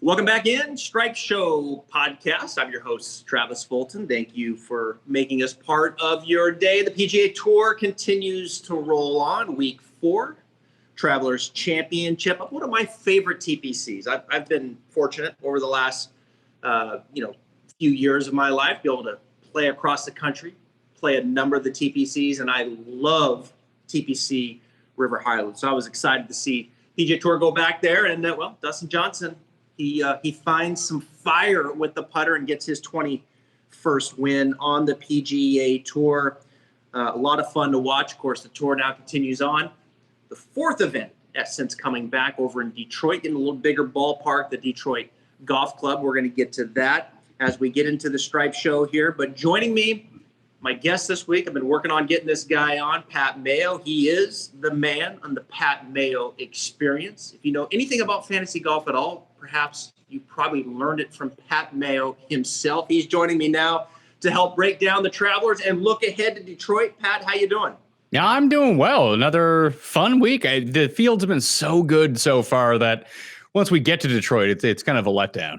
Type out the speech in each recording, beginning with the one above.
Welcome back in, Strike Show podcast. I'm your host, Travis Fulton. Thank you for making us part of your day. The PGA Tour continues to roll on. Week 4, Travelers Championship. One of my favorite TPCs. I've been fortunate over the last few years of my life, be able to play across the country, play a number of the TPCs, and I love TPC River Highlands. So I was excited to see PGA Tour go back there, and Dustin Johnson, he finds some fire with the putter and gets his 21st win on the PGA Tour. A lot of fun to watch. Of course, the tour now continues on. The 4th event, since coming back over in Detroit, in a little bigger ballpark, the Detroit Golf Club. We're going to get to that as we get into the Stripe Show here. But joining me, my guest this week, I've been working on getting this guy on, Pat Mayo. He is the man on the Pat Mayo Experience. If you know anything about fantasy golf at all, perhaps you probably learned it from Pat Mayo himself. He's joining me now to help break down the Travelers and look ahead to Detroit. Pat, how you doing? Yeah, I'm doing well. Another fun week. The field's been so good so far that once we get to Detroit, it's kind of a letdown.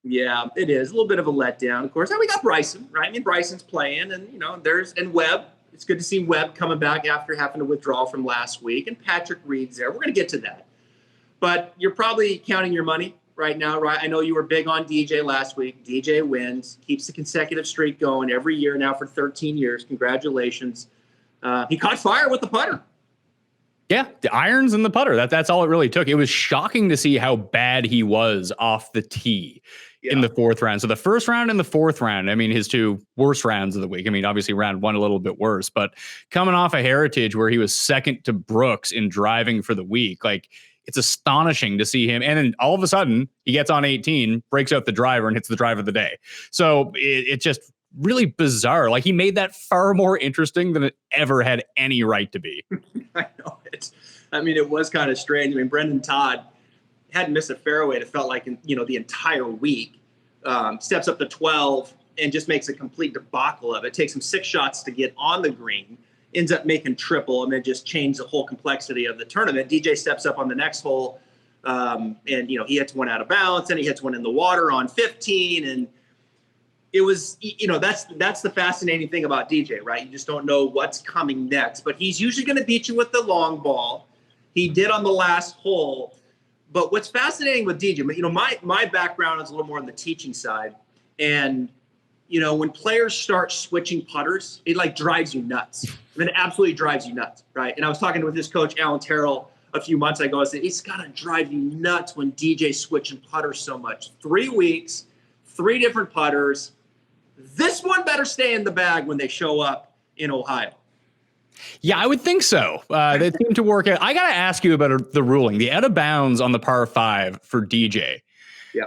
Yeah, it is a little bit of a letdown. Of course, now we got Bryson, right? I mean, Bryson's playing, and Webb. It's good to see Webb coming back after having to withdraw from last week, and Patrick Reed's there. We're going to get to that, but you're probably counting your money right now, right? I know you were big on DJ last week. DJ wins, keeps the consecutive streak going every year now for 13 years. Congratulations. He caught fire with the putter. Yeah, the irons and the putter. That's all it really took. It was shocking to see how bad he was off the tee in the 4th round. So the 1st round and the 4th round, I mean, his 2 worst rounds of the week. I mean, obviously round 1 a little bit worse, but coming off a Heritage where he was second to Brooks in driving for the week, like it's astonishing to see him. And then all of a sudden he gets on 18, breaks out the driver and hits the drive of the day. So it just really bizarre. Like he made that far more interesting than it ever had any right to be. I know it. It was kind of strange. I mean, Brendan Todd hadn't missed a fairway. It felt like the entire week. Steps up to 12 and just makes a complete debacle of it. Takes him 6 shots to get on the green. Ends up making triple and then just changed the whole complexity of the tournament. DJ steps up on the next hole, and he hits one out of bounds, and he hits one in the water on 15, and it was, that's the fascinating thing about DJ, right? You just don't know what's coming next, but he's usually going to beat you with the long ball. He did on the last hole. But what's fascinating with DJ, my background is a little more on the teaching side. And, when players start switching putters, it like drives you nuts. It absolutely drives you nuts, right? And I was talking with this coach, Alan Terrell, a few months ago. I said, it's got to drive you nuts when DJ's switching putters so much. 3 weeks, 3 different putters. This one better stay in the bag when they show up in Ohio. Yeah, I would think so. They seem to work out. I got to ask you about the ruling, the out of bounds on the par 5 for DJ. Yeah.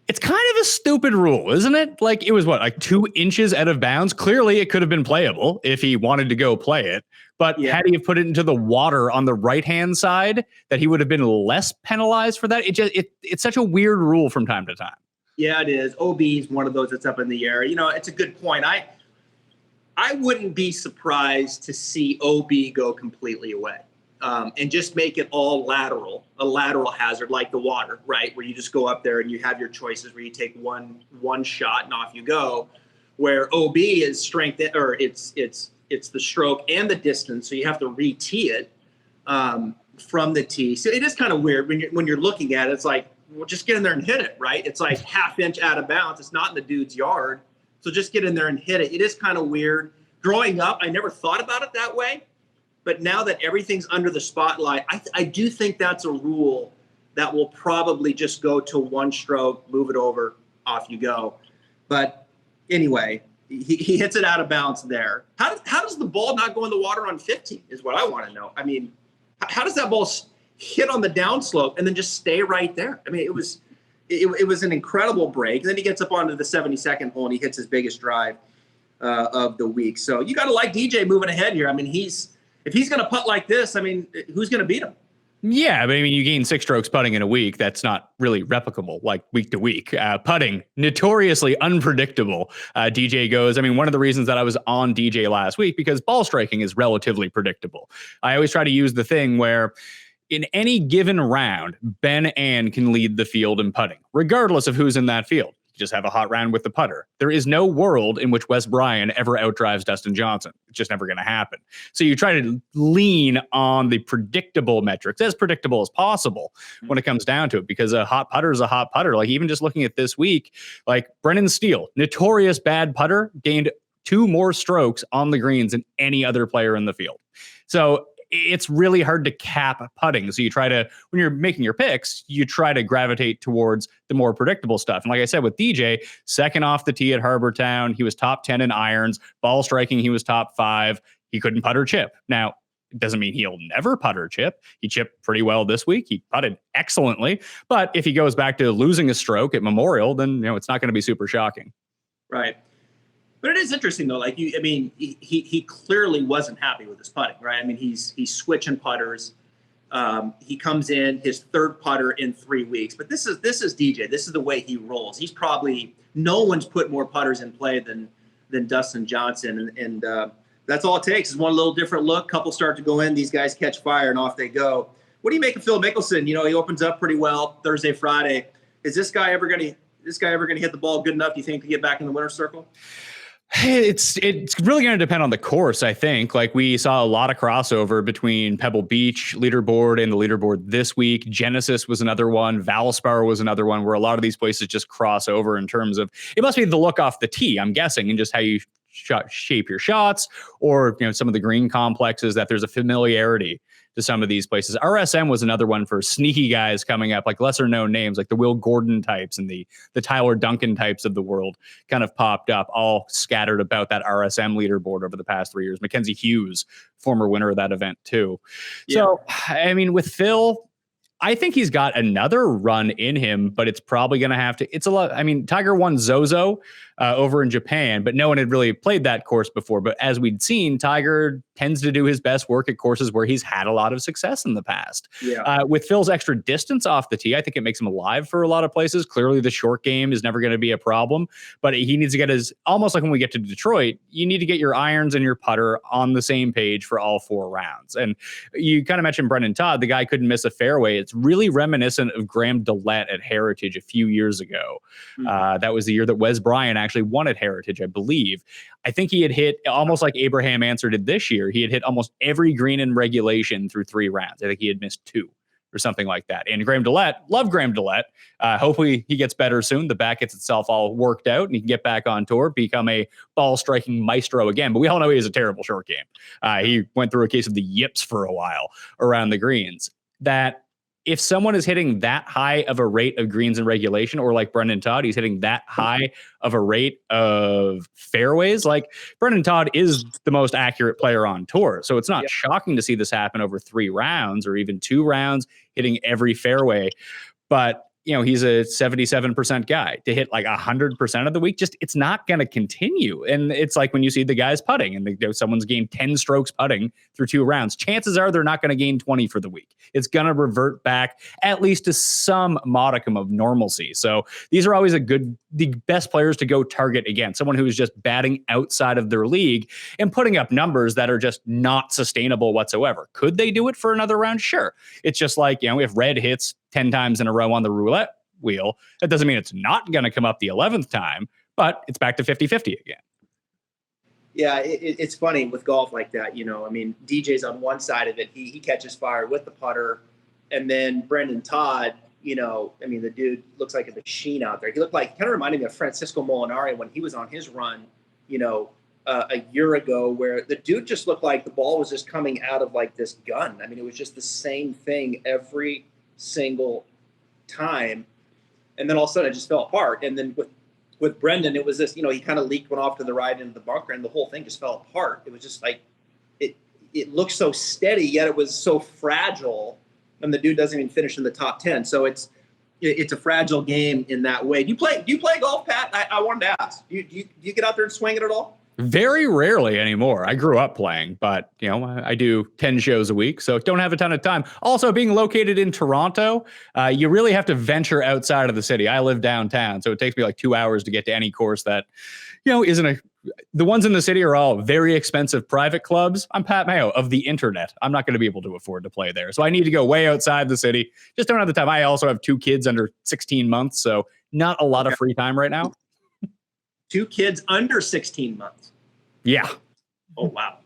It's kind of a stupid rule, isn't it? Like it was 2 inches out of bounds. Clearly it could have been playable if he wanted to go play it. But had he put it into the water on the right-hand side, that he would have been less penalized for that. It's such a weird rule from time to time. Yeah, it is. OB is one of those that's up in the air. It's a good point. I wouldn't be surprised to see OB go completely away and just make it all a lateral hazard like the water, right? Where you just go up there and you have your choices where you take one shot and off you go. Where OB is strength, or it's the stroke and the distance, so you have to re-tee it from the tee. So it is kind of weird when you're looking at it. It's like, well, just get in there and hit it, right? It's like half inch out of bounds. It's not in the dude's yard. So just get in there and hit it. It is kind of weird. Growing up, I never thought about it that way. But now that everything's under the spotlight, I do think that's a rule that will probably just go to 1 stroke, move it over, off you go. But anyway, he hits it out of bounds there. How does the ball not go in the water on 15 is what I want to know. I mean, how does that ball hit on the downslope and then just stay right there? I mean, it was an incredible break. And then he gets up onto the 72nd hole and he hits his biggest drive of the week. So you got to like DJ moving ahead here. I mean, if he's going to putt like this, I mean, who's going to beat him? Yeah, but I mean, you gain 6 strokes putting in a week. That's not really replicable, like week to week. Putting, notoriously unpredictable. DJ goes. I mean, one of the reasons that I was on DJ last week, because ball striking is relatively predictable. I always try to use the thing where in any given round, Ben Ann can lead the field in putting, regardless of who's in that field. You just have a hot round with the putter. There is no world in which Wes Bryan ever outdrives Dustin Johnson. It's just never going to happen. So you try to lean on the predictable metrics, as predictable as possible when it comes down to it, because a hot putter is a hot putter. Like even just looking at this week, like Brennan Steele, notorious bad putter, gained 2 more strokes on the greens than any other player in the field. So it's really hard to cap putting. So you try to, when you're making your picks, you try to gravitate towards the more predictable stuff. And like I said, with DJ, second off the tee at Harbour Town, he was top 10 in irons, ball striking, he was top 5. He couldn't putt or chip. Now, it doesn't mean he'll never putt or chip. He chipped pretty well this week. He putted excellently. But if he goes back to losing a stroke at Memorial, then it's not going to be super shocking. Right. But it is interesting though. Like he clearly wasn't happy with his putting, right? I mean, he's switching putters. He comes in his 3rd putter in 3 weeks. But this is DJ. This is the way he rolls. He's probably, no one's put more putters in play than Dustin Johnson, and that's all it takes is one little different look. Couple start to go in. These guys catch fire and off they go. What do you make of Phil Mickelson? He opens up pretty well Thursday, Friday. Is this guy ever going to hit the ball good enough, you think, to get back in the winner's circle? It's really going to depend on the course, I think. Like we saw a lot of crossover between Pebble Beach leaderboard and the leaderboard this week. Genesis was another one. Valspar was another one where a lot of these places just cross over in terms of, it must be the look off the tee, I'm guessing, and just how you shape your shots, or some of the green complexes, that there's a familiarity to some of these places. RSM was another one for sneaky guys coming up, like lesser known names, like the Will Gordon types and the Tyler Duncan types of the world kind of popped up, all scattered about that RSM leaderboard over the past 3 years. Mackenzie Hughes, former winner of that event too. Yeah. So, I mean, with Phil, I think he's got another run in him, but it's probably going to have to, it's a lot. I mean, Tiger won Zozo over in Japan, but no one had really played that course before. But as we'd seen, Tiger tends to do his best work at courses where he's had a lot of success in the past. Yeah. With Phil's extra distance off the tee, I think it makes him alive for a lot of places. Clearly, the short game is never going to be a problem, but he needs to get almost like when we get to Detroit, you need to get your irons and your putter on the same page for all 4 rounds. And you kind of mentioned Brendan Todd, the guy couldn't miss a fairway. It's really reminiscent of Graham Dillette at Heritage a few years ago. Mm-hmm. That was the year that Wes Bryan actually won at Heritage, I believe. I think he had hit, almost like Abraham Answer did this year, he had hit almost every green in regulation through 3 rounds. I think he had missed 2 or something like that. And Graham Dillette, love Graham Dillette. Hopefully he gets better soon. The back gets itself all worked out and he can get back on tour, become a ball striking maestro again. But we all know he has a terrible short game. He went through a case of the yips for a while around the greens. That if someone is hitting that high of a rate of greens in regulation, or like Brendan Todd, he's hitting that high of a rate of fairways, like Brendan Todd is the most accurate player on tour. So it's not shocking to see this happen over 3 rounds or even 2 rounds, hitting every fairway. But he's a 77% guy to hit like 100% of the week. Just, it's not going to continue. And it's like when you see the guys putting and someone's gained 10 strokes putting through 2 rounds, chances are they're not going to gain 20 for the week. It's going to revert back at least to some modicum of normalcy. So these are always the best players to go target again, someone who is just batting outside of their league and putting up numbers that are just not sustainable whatsoever. Could they do it for another round? Sure. It's just like, if Red hits 10 times in a row on the roulette wheel, that doesn't mean it's not going to come up the 11th time, but it's back to 50-50 again. Yeah, it's funny with golf like that. I mean, DJ's on one side of it. He catches fire with the putter. And then Brendan Todd, I mean, the dude looks like a machine out there. He kind of reminded me of Francisco Molinari when he was on his run, a year ago, where the dude just looked like the ball was just coming out of like this gun. I mean, it was just the same thing every single time. And then all of a sudden it just fell apart. And then with Brendan, it was this, he kind of leaked one off to the right into the bunker and the whole thing just fell apart. It was just like, it looked so steady, yet it was so fragile. And the dude doesn't even finish in the top 10. So it's a fragile game in that way. Do you play golf, Pat? I wanted to ask. Do you get out there and swing it at all? Very rarely anymore. I grew up playing, but I do 10 shows a week, so don't have a ton of time. Also, being located in Toronto, you really have to venture outside of the city. I live downtown, so it takes me like 2 hours to get to any course that, isn't a the ones in the city are all very expensive private clubs. I'm Pat Mayo of the internet. I'm not going to be able to afford to play there. So I need to go way outside the city. Just don't have the time. I also have 2 kids under 16 months. So not a lot of free time right now. 2 kids under 16 months. Yeah. Oh, wow.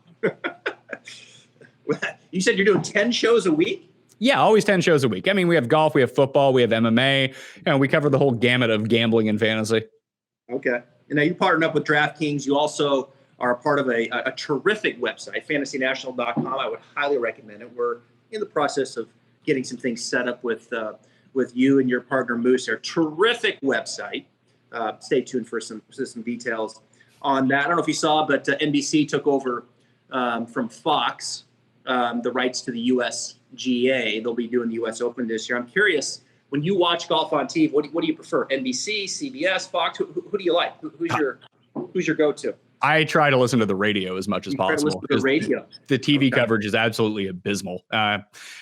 You said you're doing 10 shows a week? Yeah, always 10 shows a week. I mean, we have golf, we have football, we have MMA. We cover the whole gamut of gambling and fantasy. Okay. And now you partnered up with Draftkings. You also are a part of a terrific website, fantasynational.com. I would highly recommend it. We're in the process of getting some things set up with you and your partner Moose. A terrific website. Stay tuned for some details on that. I don't know if you saw, but NBC took over from Fox the rights to the USGA. They'll be doing the US Open this year. I'm curious, when you watch golf on TV, what do you prefer? NBC, CBS, Fox? Who do you like? Who's your go-to? I try to listen to the radio as much as possible. Listen to the radio. The TV coverage is absolutely abysmal.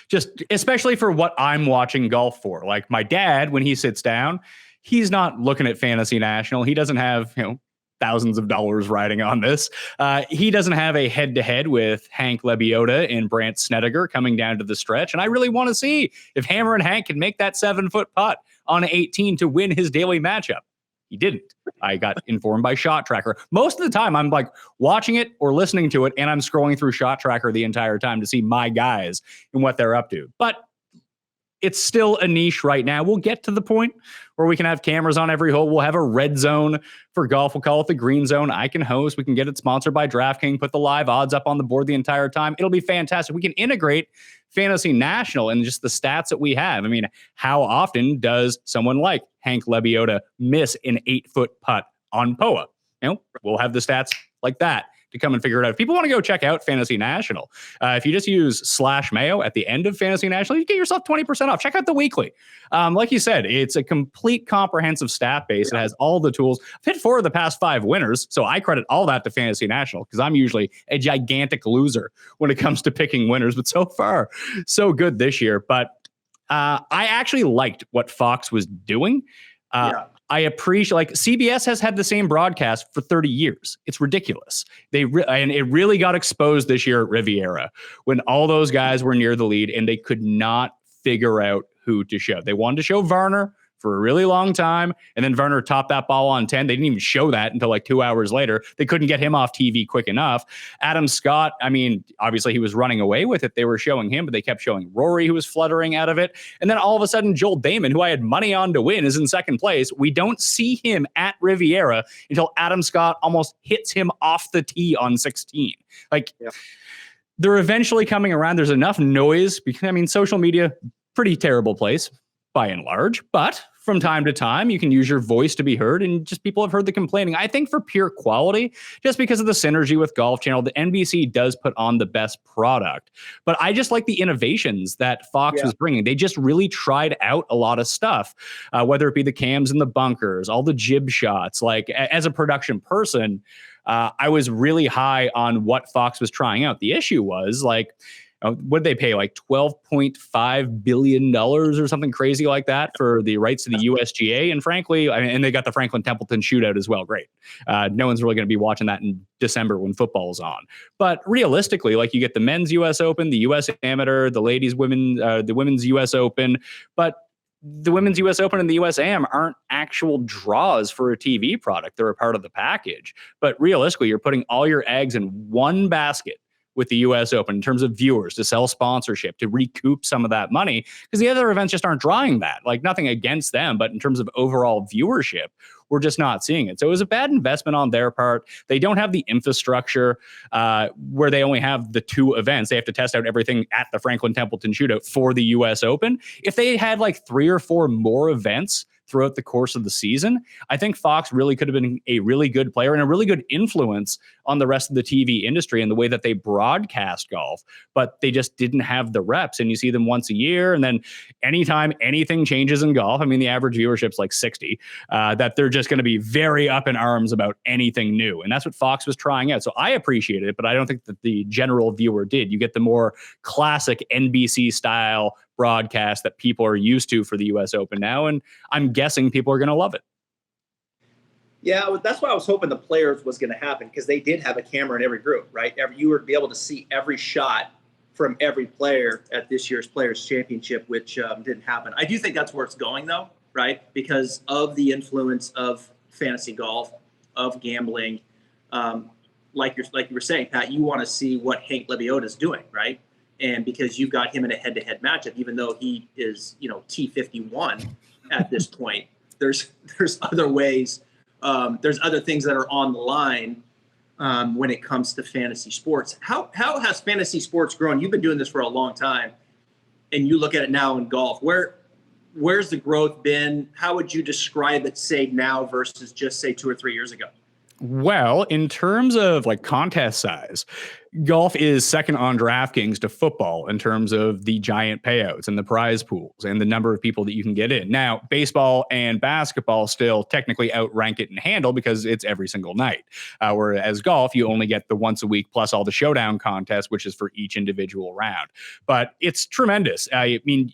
Just especially for what I'm watching golf for. Like my dad, when he sits down, he's not looking at Fantasy National. He doesn't have, thousands of dollars riding on this. He doesn't have a head-to-head with Hank Lebioda and Brandt Snedeker coming down to the stretch. And I really want to see if Hammer and Hank can make that 7-foot putt on 18 to win his daily matchup. He didn't. I got informed by Shot Tracker. Most of the time, I'm like watching it or listening to it, and I'm scrolling through Shot Tracker the entire time to see my guys and what they're up to. But it's still a niche right now. We'll get to the point where we can have cameras on every hole. We'll have a red zone for golf. We'll call it the green zone. I can host. We can get it sponsored by DraftKings, put the live odds up on the board the entire time. It'll be fantastic. We can integrate Fantasy National and just the stats that we have. I mean, how often does someone like Hank Lebioda miss an 8-foot putt on POA? We'll have the stats like that to come and figure it out. If people want to go check out Fantasy National, if you just use /Mayo at the end of Fantasy National, you get yourself 20% off. Check out the weekly. Like you said, it's a complete comprehensive stat base. It has all the tools. I've hit 4 of the past 5 winners, so I credit all that to Fantasy National because I'm usually a gigantic loser when it comes to picking winners, but so far, so good this year. But I actually liked what Fox was doing. I appreciate, CBS has had the same broadcast for 30 years. It's ridiculous. And it really got exposed this year at Riviera when all those guys were near the lead and they could not figure out who to show. They wanted to show Varner for a really long time, and then Varner topped that ball on 10. They didn't even show that until like 2 hours later. They couldn't get him off TV quick enough. Adam Scott, I mean, obviously he was running away with it. They were showing him, but they kept showing Rory, who was fluttering out of it. And then all of a sudden, Joel Damon, who I had money on to win, is in second place. We don't see him at Riviera until Adam Scott almost hits him off the tee on 16. They're eventually coming around. There's enough noise because, I mean, social media, pretty terrible place by and large, but from time to time, you can use your voice to be heard, and just people have heard the complaining. I think for pure quality, just because of the synergy with Golf Channel, the NBC does put on the best product. But I just like the innovations that Fox was bringing. They just really tried out a lot of stuff, whether it be the cams in the bunkers, all the jib shots. Like, as a production person, I was really high on what Fox was trying out. The issue was, what did they pay? Like $12.5 billion or something crazy like that for the rights to the USGA. And frankly, and they got the Franklin Templeton shootout as well. Great. No one's really going to be watching that in December when football's on. But realistically, you get the men's US Open, the US Amateur, the women's US Open. But the women's US Open and the US Am aren't actual draws for a TV product. They're a part of the package. But realistically, you're putting all your eggs in one basket with the US Open in terms of viewers, to sell sponsorship, to recoup some of that money, because the other events just aren't drawing that. Nothing against them, but in terms of overall viewership, we're just not seeing it. So it was a bad investment on their part. They don't have the infrastructure where they only have the 2 events. They have to test out everything at the Franklin Templeton shootout for the US Open. If they had 3 or 4 more events throughout the course of the season, I think Fox really could have been a really good player and a really good influence on the rest of the TV industry and the way that they broadcast golf, but they just didn't have the reps. And you see them once a year, and then anytime anything changes in golf, I mean, the average viewership's 60, that they're just going to be very up in arms about anything new. And that's what Fox was trying out. So I appreciated it, but I don't think that the general viewer did. You get the more classic NBC style broadcast that people are used to for the US Open now, and I'm guessing people are going to love it. Yeah, that's why I was hoping the players was going to happen, because they did have a camera in every group, right? You were to be able to see every shot from every player at this year's Players Championship, which didn't happen. I do think that's where it's going, though, right? Because of the influence of fantasy golf, of gambling. Like you were saying, Pat, you want to see what Hank Lebioda is doing, right? And because you've got him in a head-to-head matchup, even though he is, T51 at this point, there's other ways. There's other things that are on the line when it comes to fantasy sports. How has fantasy sports grown? You've been doing this for a long time, and you look at it now in golf. Where's the growth been? How would you describe it, say, now versus just, say, 2 or 3 years ago? Well, in terms of like contest size, golf is second on DraftKings to football in terms of the giant payouts and the prize pools and the number of people that you can get in. Now, baseball and basketball still technically outrank it in handle because it's every single night. Whereas golf, you only get the once a week plus all the showdown contests, which is for each individual round. But it's tremendous. I mean,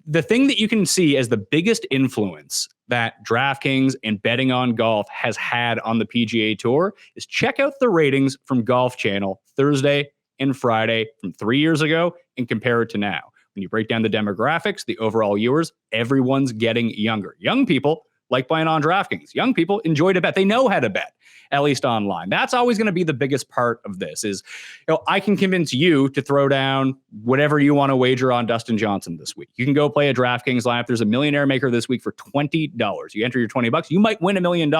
the thing that you can see as the biggest influence that DraftKings and betting on golf has had on the PGA Tour is check out the ratings from Golf Channel Thursday and Friday from 3 years ago and compare it to now. When you break down the demographics, the overall viewers, everyone's getting younger. Young people like playing on DraftKings. Young people enjoy to bet. They know how to bet, at least online. That's always going to be the biggest part of this is, I can convince you to throw down whatever you want to wager on Dustin Johnson this week. You can go play a DraftKings lineup. There's a millionaire maker this week for $20. You enter your $20, you might win $1 million.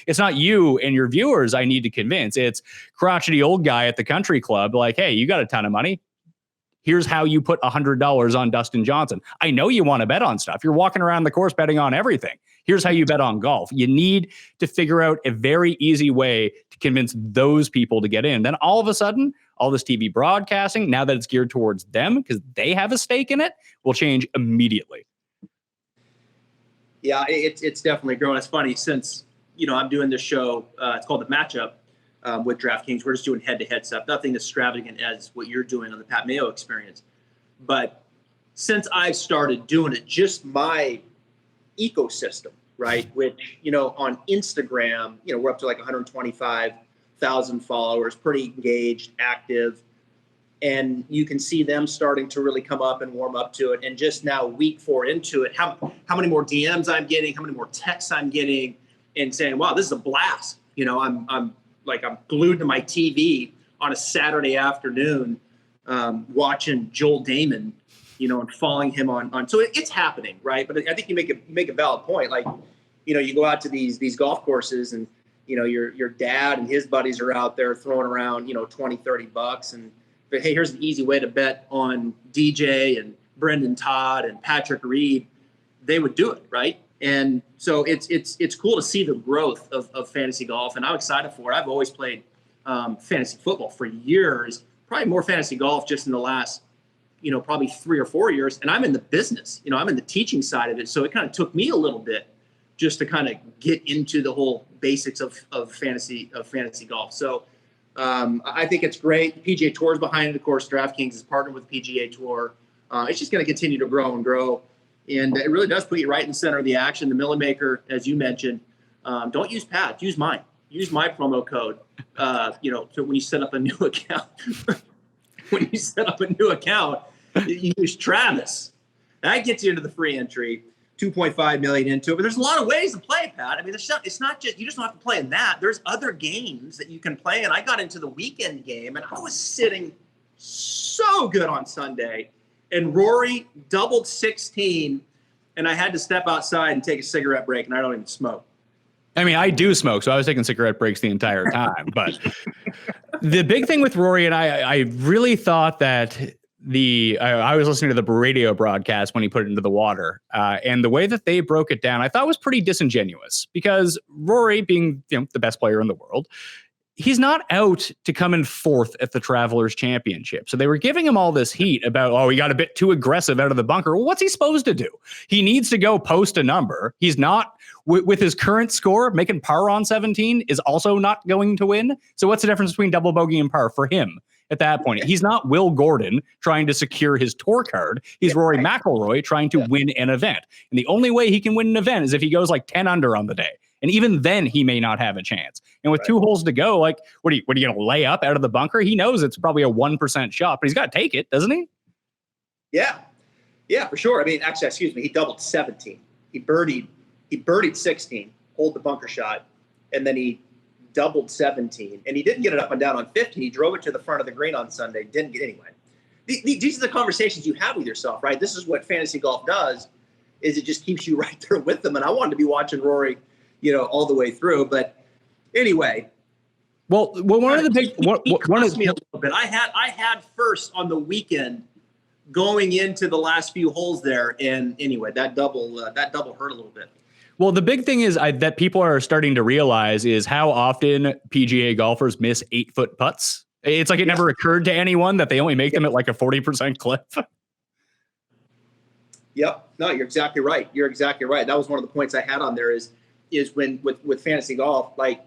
It's not you and your viewers I need to convince. It's crotchety old guy at the country club. Like, hey, you got a ton of money. Here's how you put $100 on Dustin Johnson. I know you want to bet on stuff. You're walking around the course betting on everything. Here's how you bet on golf. You need to figure out a very easy way to convince those people to get in. Then all of a sudden, all this TV broadcasting, now that it's geared towards them because they have a stake in it, will change immediately. Yeah, it's definitely growing. It's funny since, I'm doing this show. It's called The Matchup. With DraftKings, we're just doing head-to-head stuff. Nothing extravagant as what you're doing on the Pat Mayo experience. But since I've started doing it, just my ecosystem, right? Which, on Instagram, we're up to like 125,000 followers, pretty engaged, active. And you can see them starting to really come up and warm up to it. And just now, week 4 into it, how many more DMs I'm getting, how many more texts I'm getting, and saying, wow, this is a blast. I'm glued to my TV on a Saturday afternoon, watching Joel Damon, and following him on. So it's happening, right? But I think you make a valid point. Like, you go out to these golf courses, and your dad and his buddies are out there throwing around $20-$30, and but hey, here's an easy way to bet on DJ and Brendan Todd and Patrick Reed. They would do it, right? And so it's cool to see the growth of fantasy golf, and I'm excited for it. I've always played fantasy football for years, probably more fantasy golf just in the last, probably 3 or 4 years. And I'm in the business, I'm in the teaching side of it. So it kind of took me a little bit just to kind of get into the whole basics of fantasy golf. So I think it's great. The PGA Tour is behind it. Of course, DraftKings is partnered with the PGA Tour. It's just going to continue to grow and grow. And it really does put you right in the center of the action. The Millie Maker, as you mentioned, don't use Pat, use mine. Use my promo code, when you set up a new account. When you set up a new account, you use Travis. That gets you into the free entry, 2.5 million into it. But there's a lot of ways to play, Pat. I mean, it's not just, you just don't have to play in that. There's other games that you can play. And I got into the weekend game, and I was sitting so good on Sunday. And Rory doubled 16, and I had to step outside and take a cigarette break, and I don't even smoke. I mean, I do smoke, so I was taking cigarette breaks the entire time. But the big thing with Rory, and I really thought that I was listening to the radio broadcast when he put it into the water, and the way that they broke it down, I thought was pretty disingenuous because Rory, being the best player in the world, he's not out to come in 4th at the Travelers Championship. So they were giving him all this heat about, he got a bit too aggressive out of the bunker. Well, what's he supposed to do? He needs to go post a number. He's not, with his current score, making par on 17 is also not going to win. So what's the difference between double bogey and par for him at that point? He's not Will Gordon trying to secure his tour card. He's Rory McIlroy trying to win an event. And the only way he can win an event is if he goes like 10 under on the day. And even then, he may not have a chance. And with 2 holes to go, like, what are you going to lay up out of the bunker? He knows it's probably a 1% shot, but he's got to take it, doesn't he? Yeah, for sure. I mean, actually, excuse me, he doubled 17. He birdied 16, hold the bunker shot, and then he doubled 17. And he didn't get it up and down on 15. He drove it to the front of the green on Sunday, didn't get anyway. These are the conversations you have with yourself, right? This is what fantasy golf does, is it just keeps you right there with them. And I wanted to be watching Rory, all the way through. But anyway. Well, one of the big he cost me a little bit. I had first on the weekend going into the last few holes there, and anyway, that double hurt a little bit. Well, the big thing is that people are starting to realize is how often PGA golfers miss 8-foot putts. It's like it never occurred to anyone that they only make them at like a 40% clip. Yep. No, you're exactly right. That was one of the points I had on there is when with fantasy golf, like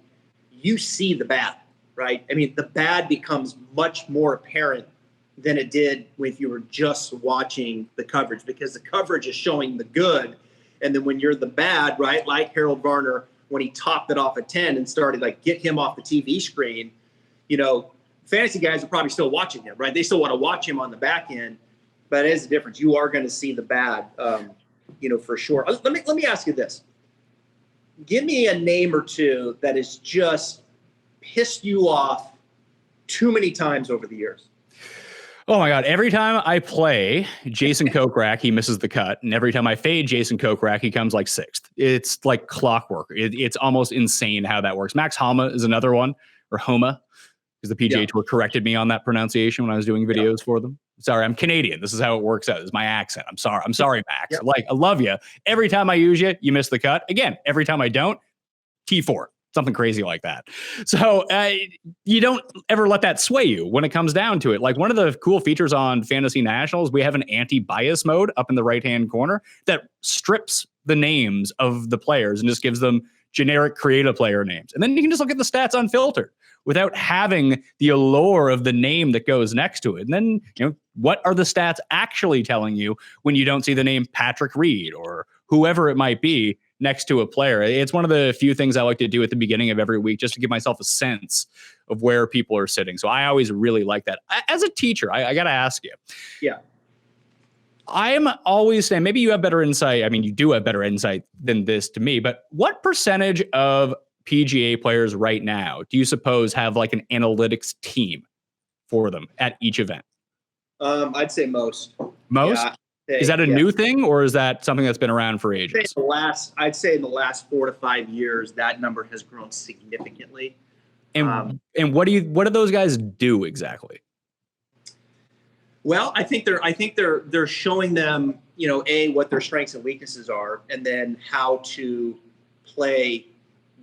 you see the bad, right? I mean, the bad becomes much more apparent than it did if you were just watching the coverage, because the coverage is showing the good. And then when you're the bad, right, like Harold Varner, when he topped it off at 10 and started like get him off the TV screen, fantasy guys are probably still watching him, right? They still want to watch him on the back end, but it is a difference. You are going to see the bad, for sure. Let me ask you this. Give me a name or two that has just pissed you off too many times over the years. Oh my God. Every time I play Jason Kokrak, he misses the cut. And every time I fade Jason Kokrak, he comes like 6th. It's like clockwork. It's almost insane how that works. Max Homa is another one, or Homa, because the PGA Tour corrected me on that pronunciation when I was doing videos for them. Sorry, I'm Canadian. This is how it works out. This is my accent. I'm sorry, Max. Yep. Like, I love you. Every time I use you, you miss the cut. Again, every time I don't, T4. Something crazy like that. So you don't ever let that sway you when it comes down to it. Like one of the cool features on Fantasy Nationals, we have an anti-bias mode up in the right-hand corner that strips the names of the players and just gives them generic creative player names. And then you can just look at the stats unfiltered without having the allure of the name that goes next to it. And then, what are the stats actually telling you when you don't see the name Patrick Reed or whoever it might be next to a player? It's one of the few things I like to do at the beginning of every week, just to give myself a sense of where people are sitting. So I always really like that. As a teacher, I got to ask you. Yeah. I'm always saying, maybe you have better insight. I mean, you do have better insight than this to me, but what percentage of PGA players right now do you suppose have like an analytics team for them at each event? I'd say most. Most? Yeah. Is that a new thing, or is that something that's been around for ages? I'd say in the last 4 to 5 years, that number has grown significantly. And what do those guys do exactly? Well, I think they're showing them, what their strengths and weaknesses are, and then how to play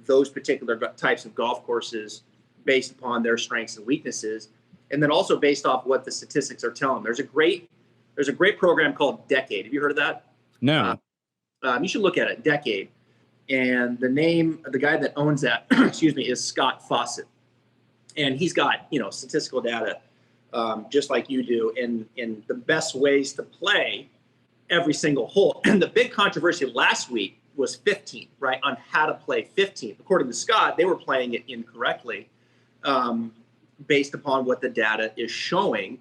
those particular types of golf courses based upon their strengths and weaknesses, and then also based off what the statistics are telling them. There's a great program called Decade. Have you heard of that? No. You should look at it, Decade. And the name of the guy that owns that, is Scott Fawcett. And he's got, statistical data just like you do in the best ways to play every single hole. And the big controversy last week was 15, right, on how to play 15. According to Scott, they were playing it incorrectly based upon what the data is showing.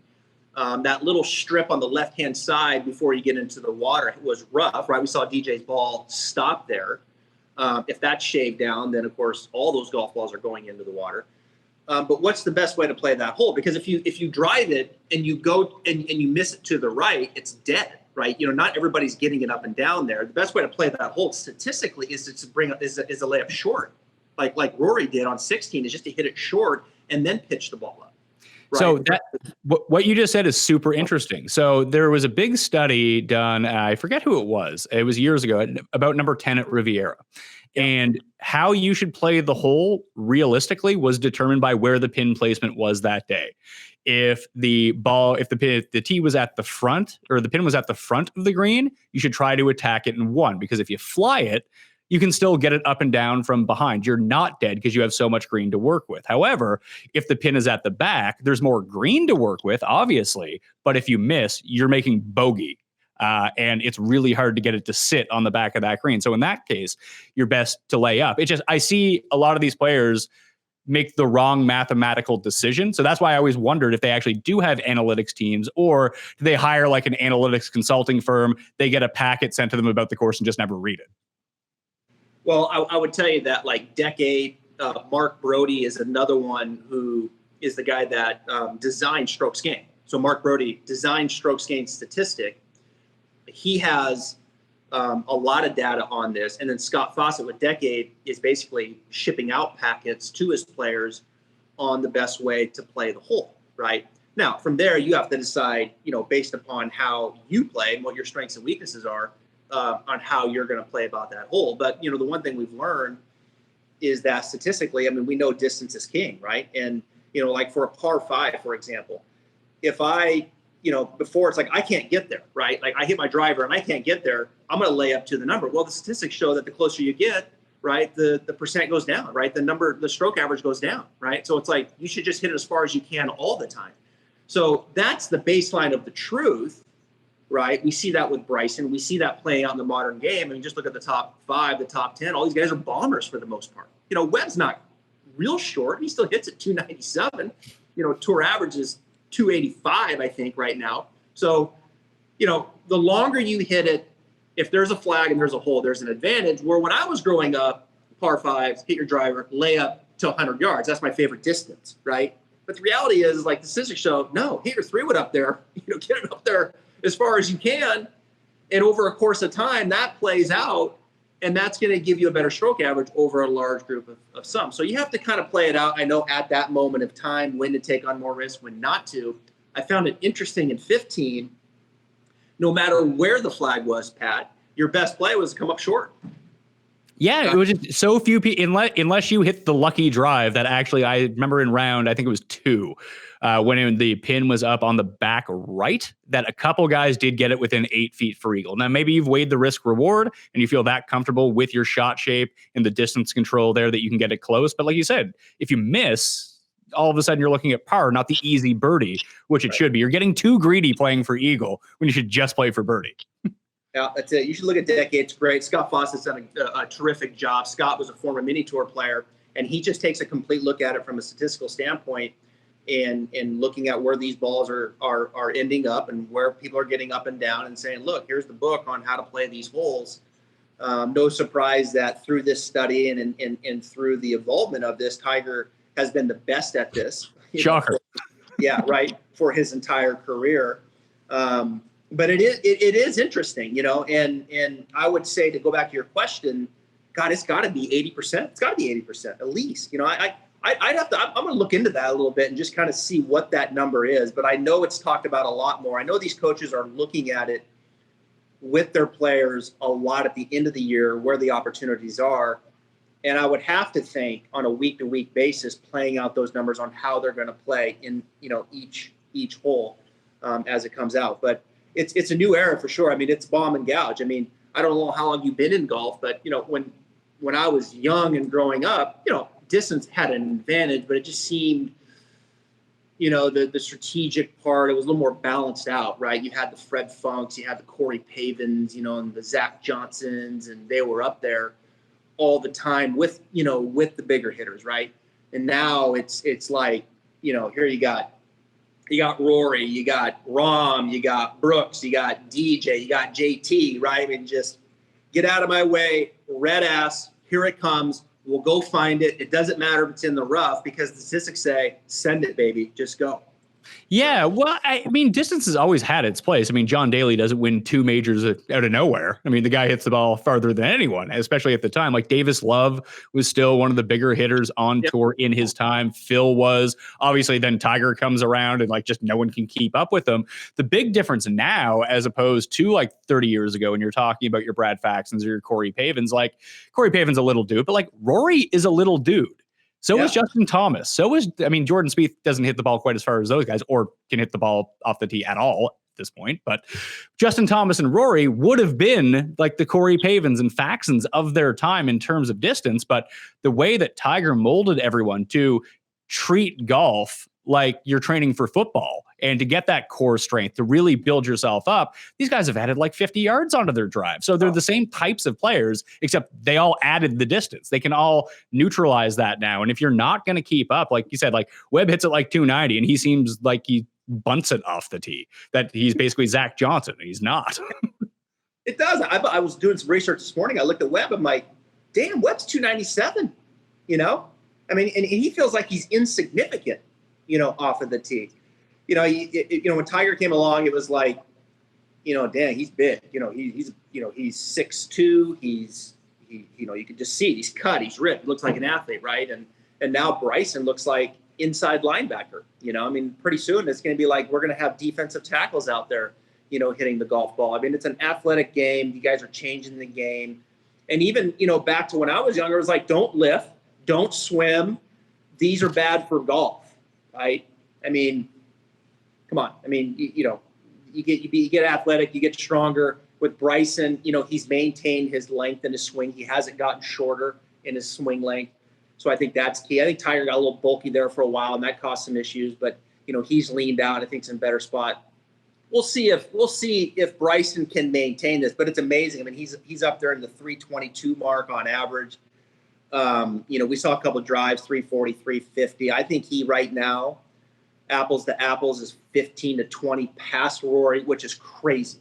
That little strip on the left-hand side before you get into the water was rough, right? We saw DJ's ball stop there. If that's shaved down, then, of course, all those golf balls are going into the water. But what's the best way to play that hole? Because if you drive it and you go and you miss it to the right, it's dead, right? Not everybody's getting it up and down there. The best way to play that hole statistically is to lay up short, like Rory did on 16, is just to hit it short and then pitch the ball up. Right. So what you just said is super interesting. So there was a big study done, I forget who it was years ago, about number 10 at Riviera. And how you should play the hole realistically was determined by where the pin placement was that day. If the tee was at the front, or the pin was at the front of the green, you should try to attack it in 1, because if you fly it, you can still get it up and down from behind. You're not dead because you have so much green to work with. However, if the pin is at the back, there's more green to work with, obviously. But if you miss, you're making bogey and it's really hard to get it to sit on the back of that green. So in that case, you're best to lay up. I see a lot of these players make the wrong mathematical decision. So that's why I always wondered if they actually do have analytics teams, or do they hire like an analytics consulting firm, they get a packet sent to them about the course and just never read it. Well, I would tell you that like Decade, Mark Brody is another one who is the guy that designed strokes gained. So Mark Brody designed strokes gained statistic. He has a lot of data on this. And then Scott Fawcett with Decade is basically shipping out packets to his players on the best way to play the hole, right? Now, from there, you have to decide, based upon how you play and what your strengths and weaknesses are, on how you're going to play about that hole. But, the one thing we've learned is that statistically, we know distance is king, right? And, like for a par 5, for example, if I, before it's like, I can't get there, right? Like I hit my driver and I can't get there, I'm going to lay up to the number. Well, the statistics show that the closer you get, right, the percent goes down, right? The stroke average goes down, right? So it's like, you should just hit it as far as you can all the time. So that's the baseline of the truth, right? We see that with Bryson. We see that playing out in the modern game. Just look at the top 5, the top 10. All these guys are bombers for the most part. Webb's not real short. He still hits at 297. Tour average is 285, I think, right now. So, the longer you hit it, if there's a flag and there's a hole, there's an advantage. Where when I was growing up, par 5s, hit your driver, lay up to 100 yards. That's my favorite distance, right? But the reality is, like the statistics show, no, hit your 3-wood up there. Get it up there as far as you can. And over a course of time, that plays out. And that's going to give you a better stroke average over a large group of some. So you have to kind of play it out. I know at that moment of time, when to take on more risk, when not to. I found it interesting in 15, no matter where the flag was, Pat, your best play was to come up short. Yeah, it was just so few people, unless you hit the lucky drive that actually, I remember in round, I think it was 2, when the pin was up on the back right, that a couple guys did get it within 8 feet for eagle. Now, maybe you've weighed the risk reward and you feel that comfortable with your shot shape and the distance control there that you can get it close. But like you said, if you miss, all of a sudden you're looking at par, not the easy birdie, which it should be. You're getting too greedy playing for eagle when you should just play for birdie. Yeah, that's it. You should look at Decade. It's great. Scott Fawcett's done a terrific job. Scott was a former mini tour player, and he just takes a complete look at it from a statistical standpoint and looking at where these balls are ending up and where people are getting up and down and saying, look, here's the book on how to play these holes. No surprise that through this study and through the involvement of this, Tiger has been the best at this. Shocker. Yeah, right, for his entire career. But it is interesting, and I would say, to go back to your question, God, it's got to be 80%. It's got to be 80% at least. I'm going to look into that a little bit and just kind of see what that number is. But I know it's talked about a lot more. I know these coaches are looking at it with their players a lot at the end of the year, where the opportunities are. And I would have to think on a week-to-week basis, playing out those numbers on how they're going to play in each hole as it comes out. But it's a new era for sure. It's bomb and gouge. I don't know how long you've been in golf, but when I was young and growing up, distance had an advantage, but it just seemed, the strategic part, it was a little more balanced out, right? You had the Fred Funks, you had the Corey Pavins, and the Zach Johnsons, and they were up there all the time with the bigger hitters, right? And now it's like, here you got Rory, you got Rahm, you got Brooks, you got DJ, you got JT, right? Just get out of my way, red ass, here it comes. We'll go find it. It doesn't matter if it's in the rough, because the statistics say, send it, baby, just go. Yeah, well, distance has always had its place. John Daly doesn't win 2 majors out of nowhere. The guy hits the ball farther than anyone, especially at the time. Like Davis Love was still one of the bigger hitters on tour in his time. Phil was. Obviously, then Tiger comes around and just no one can keep up with him. The big difference now, as opposed to 30 years ago, when you're talking about your Brad Faxons or your Corey Pavins, Corey Pavin's a little dude, but Rory is a little dude. So is Justin Thomas. So is, Jordan Spieth doesn't hit the ball quite as far as those guys, or can hit the ball off the tee at all at this point. But Justin Thomas and Rory would have been like the Corey Pavins and Faxons of their time in terms of distance. But the way that Tiger molded everyone to treat golf like you're training for football. And to get that core strength, to really build yourself up, these guys have added like 50 yards onto their drive. So they're the same types of players, except they all added the distance. They can all neutralize that now. And if you're not going to keep up, like you said, like Webb hits it like 290 and he seems like he bunts it off the tee, that he's basically Zach Johnson. He's not. It does. I was doing some research this morning. I looked at Webb. I'm like, damn, Webb's 297, I mean, and he feels like he's insignificant, off of the tee. When Tiger came along, it was like, damn, he's big. He's 6'2". You can just see it. He's cut. He's ripped. Looks like an athlete, right? And now Bryson looks like inside linebacker. I mean, pretty soon it's going to be like we're going to have defensive tackles out there, hitting the golf ball. I mean, it's an athletic game. You guys are changing the game. And even, back to when I was younger, it was like, don't lift, don't swim. These are bad for golf, right? I mean, come on. I mean, you get athletic, you get stronger. With Bryson, he's maintained his length in his swing. He hasn't gotten shorter in his swing length. So I think that's key. I think Tiger got a little bulky there for a while, and that caused some issues. But, he's leaned out. I think it's in a better spot. We'll see if Bryson can maintain this. But it's amazing. I mean, he's up there in the 322 mark on average. We saw a couple of drives, 340, 350. I think he right now, apples to apples, is 15 to 20 past Rory, which is crazy.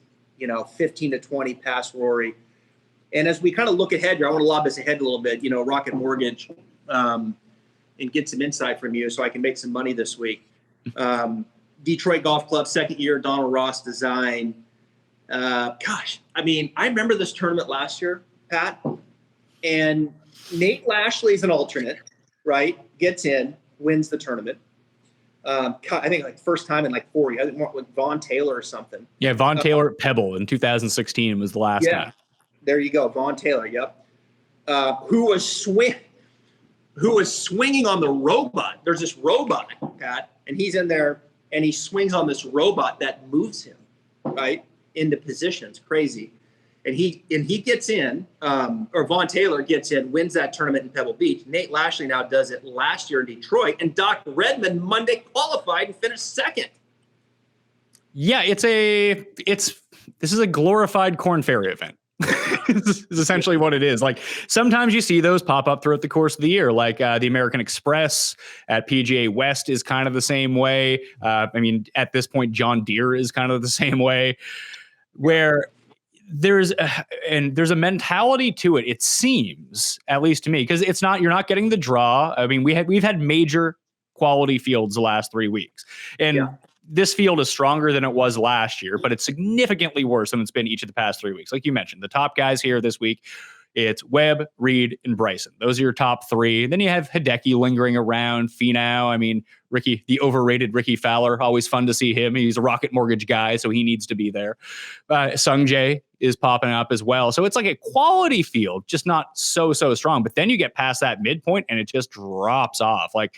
15 to 20 past Rory. And as we kind of look ahead here, I want to lob this ahead a little bit, Rocket Mortgage, and get some insight from you so I can make some money this week. Detroit Golf Club, second year, Donald Ross design. Gosh, I mean, I remember this tournament last year, Pat, and Nate Lashley's an alternate, right? Gets in, wins the tournament. I think like first time in like 4 years. I think with Vaughn Taylor or something. Yeah, Vaughn Taylor at Pebble in 2016 was the last time. There you go, Vaughn Taylor. Yep. Who was swinging on the robot? There's this robot, Pat, and he's in there and he swings on this robot that moves him right into positions. Crazy. And he gets in, or Vaughn Taylor gets in, wins that tournament in Pebble Beach. Nate Lashley now does it last year in Detroit, and Doc Redman Monday qualified and finished second. Yeah, this is a glorified Korn Ferry event. Is essentially what it is. Like sometimes you see those pop up throughout the course of the year, like the American Express at PGA West is kind of the same way. I mean, at this point, John Deere is kind of the same way, where there's a mentality to it. It seems, at least to me, because you're not getting the draw. I mean, we've had major quality fields the last 3 weeks, and this field is stronger than it was last year, but it's significantly worse than it's been each of the past 3 weeks. Like you mentioned, the top guys here this week, it's Webb, Reed, and Bryson. Those are your top three. Then you have Hideki lingering around, Finau. I mean, Ricky, the overrated Ricky Fowler, always fun to see him. He's a Rocket Mortgage guy, so he needs to be there. Sung Jae is popping up as well. So it's like a quality field, just not so strong. But then you get past that midpoint and it just drops off. Like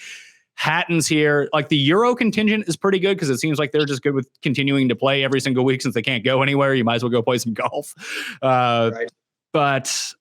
Hatton's here. Like the Euro contingent is pretty good because it seems like they're just good with continuing to play every single week since they can't go anywhere. You might as well go play some golf. Right. But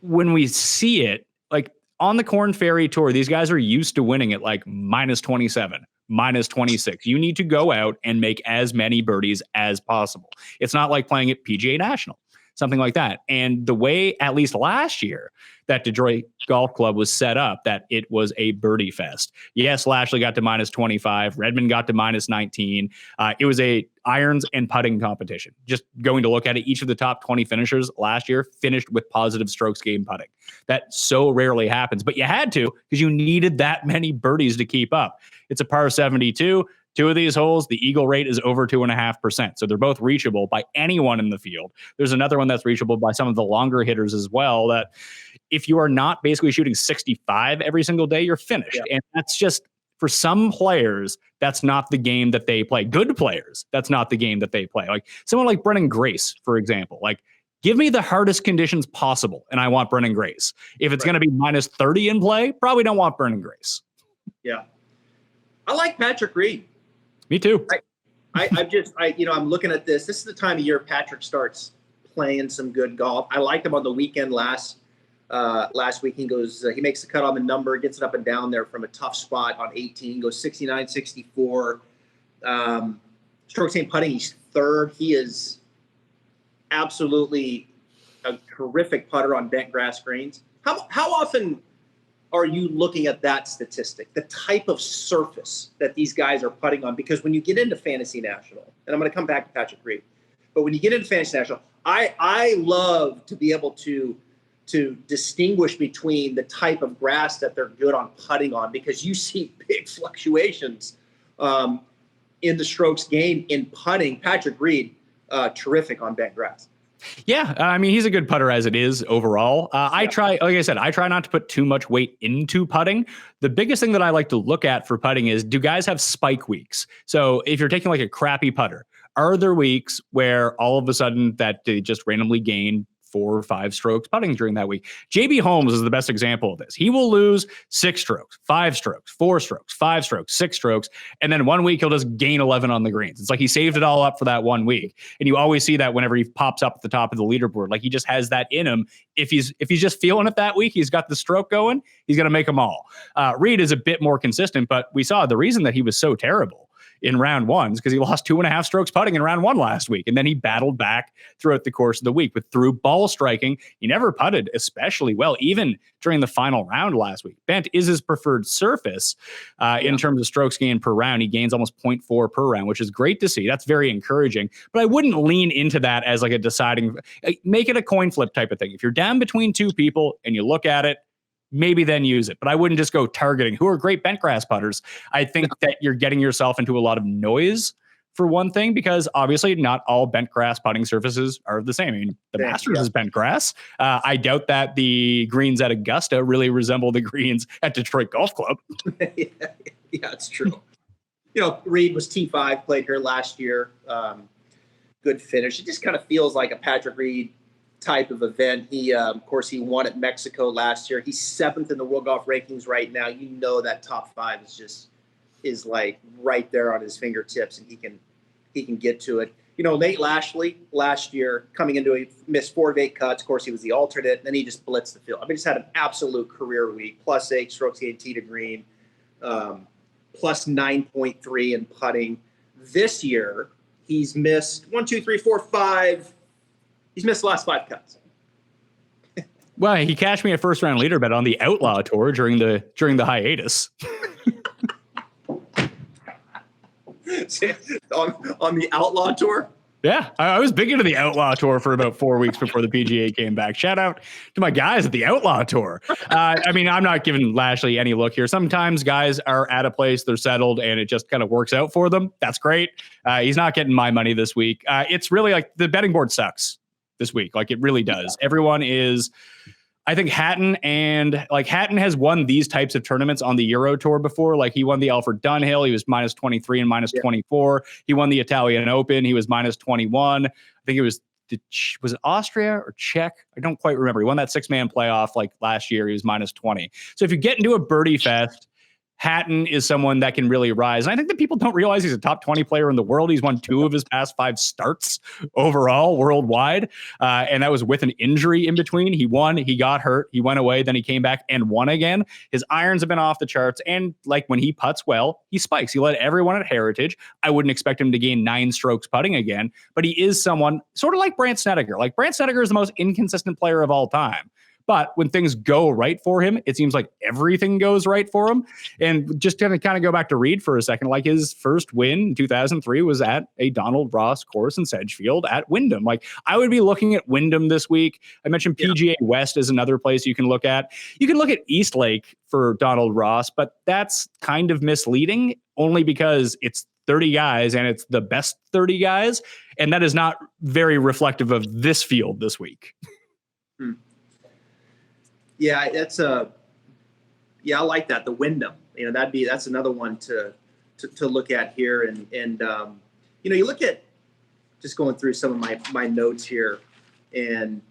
when we see it, like on the Korn Ferry Tour, these guys are used to winning at like minus 27, minus 26. You need to go out and make as many birdies as possible. It's not like playing at PGA National, something like that. And the way, at least last year, that Detroit Golf Club was set up, that it was a birdie fest. Yes, Lashley got to minus 25. Redmond got to minus 19. It was a irons and putting competition. Just going to look at it, each of the top 20 finishers last year finished with positive strokes gained putting. That so rarely happens, but you had to because you needed that many birdies to keep up. It's a par 72. Two of these holes, the eagle rate is over 2.5%. So they're both reachable by anyone in the field. There's another one that's reachable by some of the longer hitters as well, that if you are not basically shooting 65 every single day, you're finished. Yeah. And that's just, for some players, that's not the game that they play. Good players, that's not the game that they play. Like someone like Brennan Grace, for example, like give me the hardest conditions possible, and I want Brennan Grace. If it's going to be minus 30 in play, probably don't want Brennan Grace. Yeah. I like Patrick Reed. Me too. I'm looking at this. This is the time of year Patrick starts playing some good golf. I liked him on the weekend last last week. He goes, he makes the cut on the number, gets it up and down there from a tough spot on 18, goes 69, 64. Strokes gained putting, he's third. He is absolutely a terrific putter on bent grass greens. How often are you looking at that statistic, the type of surface that these guys are putting on? Because when you get into Fantasy National, and I'm going to come back to Patrick Reed, but when you get into Fantasy National, I love to be able to distinguish between the type of grass that they're good on putting on, because you see big fluctuations in the strokes gained in putting. Patrick Reed, terrific on bent grass. Yeah, I mean, he's a good putter as it is overall. I try not to put too much weight into putting. The biggest thing that I like to look at for putting is, do guys have spike weeks? So if you're taking like a crappy putter, are there weeks where all of a sudden that they just randomly gain 4 or 5 strokes putting during that week? JB Holmes is the best example of this. He will lose 6 strokes, 5 strokes, 4 strokes, 5 strokes, 6 strokes, and then one week he'll just gain 11 on the greens. It's like he saved it all up for that one week. And you always see that whenever he pops up at the top of the leaderboard. Like, he just has that in him. If he's just feeling it that week, he's got the stroke going, he's going to make them all. Reed is a bit more consistent, but we saw the reason that he was so terrible in round 1 is because he lost 2.5 strokes putting in round 1 last week. And then he battled back throughout the course of the week. But through ball striking, he never putted especially well, even during the final round last week. Bent is his preferred surface in terms of strokes gained per round. He gains almost 0.4 per round, which is great to see. That's very encouraging. But I wouldn't lean into that as like a deciding, make it a coin flip type of thing. If you're down between 2 people and you look at it, maybe then use it. But I wouldn't just go targeting who are great bent grass putters. I think that you're getting yourself into a lot of noise for one thing, because obviously not all bent grass putting surfaces are the same. I mean, the Masters is bent grass. I doubt that the greens at Augusta really resemble the greens at Detroit Golf Club. Yeah, it's true. Reed was T5, played here last year. Good finish. It just kind of feels like a Patrick Reed type of event. He, of course, he won at Mexico last year. He's 7th in the World Golf rankings right now. That top 5 is like right there on his fingertips, and he can get to it. Nate Lashley last year coming into a missed 4 of 8 cuts. Of course, he was the alternate, and then he just blitzed the field. I mean, just had an absolute career week. +8 strokes gained tee to green, plus 9.3 in putting. This year, he's missed 1, 2, 3, 4, 5. He's missed the last 5 cuts. Well, he cashed me a first round leader bet on the Outlaw Tour during the hiatus. on the Outlaw Tour? Yeah, I was big into the Outlaw Tour for about 4 weeks before the PGA came back. Shout out to my guys at the Outlaw Tour. I mean, I'm not giving Lashley any look here. Sometimes guys are at a place, they're settled, and it just kind of works out for them. That's great. He's not getting my money this week. It's really like the betting board sucks this week. Like, it really does. Everyone is, I think Hatton has won these types of tournaments on the Euro Tour before. Like, he won the Alfred Dunhill. He was -23 and -24. He won the Italian Open. He was -21. I think it was it Austria or Czech? I don't quite remember. He won that 6-man playoff like last year. He was -20. So if you get into a birdie fest, Hatton is someone that can really rise. And I think that people don't realize he's a top 20 player in the world. He's won 2 of his past 5 starts overall worldwide. And that was with an injury in between. He won, he got hurt, he went away, then he came back and won again. His irons have been off the charts. And like, when he putts well, he spikes. He led everyone at Heritage. I wouldn't expect him to gain 9 strokes putting again, but he is someone sort of like Brandt Snedeker. Like, Brandt Snedeker is the most inconsistent player of all time. But when things go right for him, it seems like everything goes right for him. And just to kind of go back to Reed for a second, like, his first win in 2003 was at a Donald Ross course in Sedgefield at Wyndham. Like, I would be looking at Wyndham this week. I mentioned PGA West is another place you can look at. You can look at Eastlake for Donald Ross, but that's kind of misleading only because it's 30 guys and it's the best 30 guys. And that is not very reflective of this field this week. Yeah, I like that. The Wyndham, that's another one to look at here. And you look at, just going through some of my notes here, and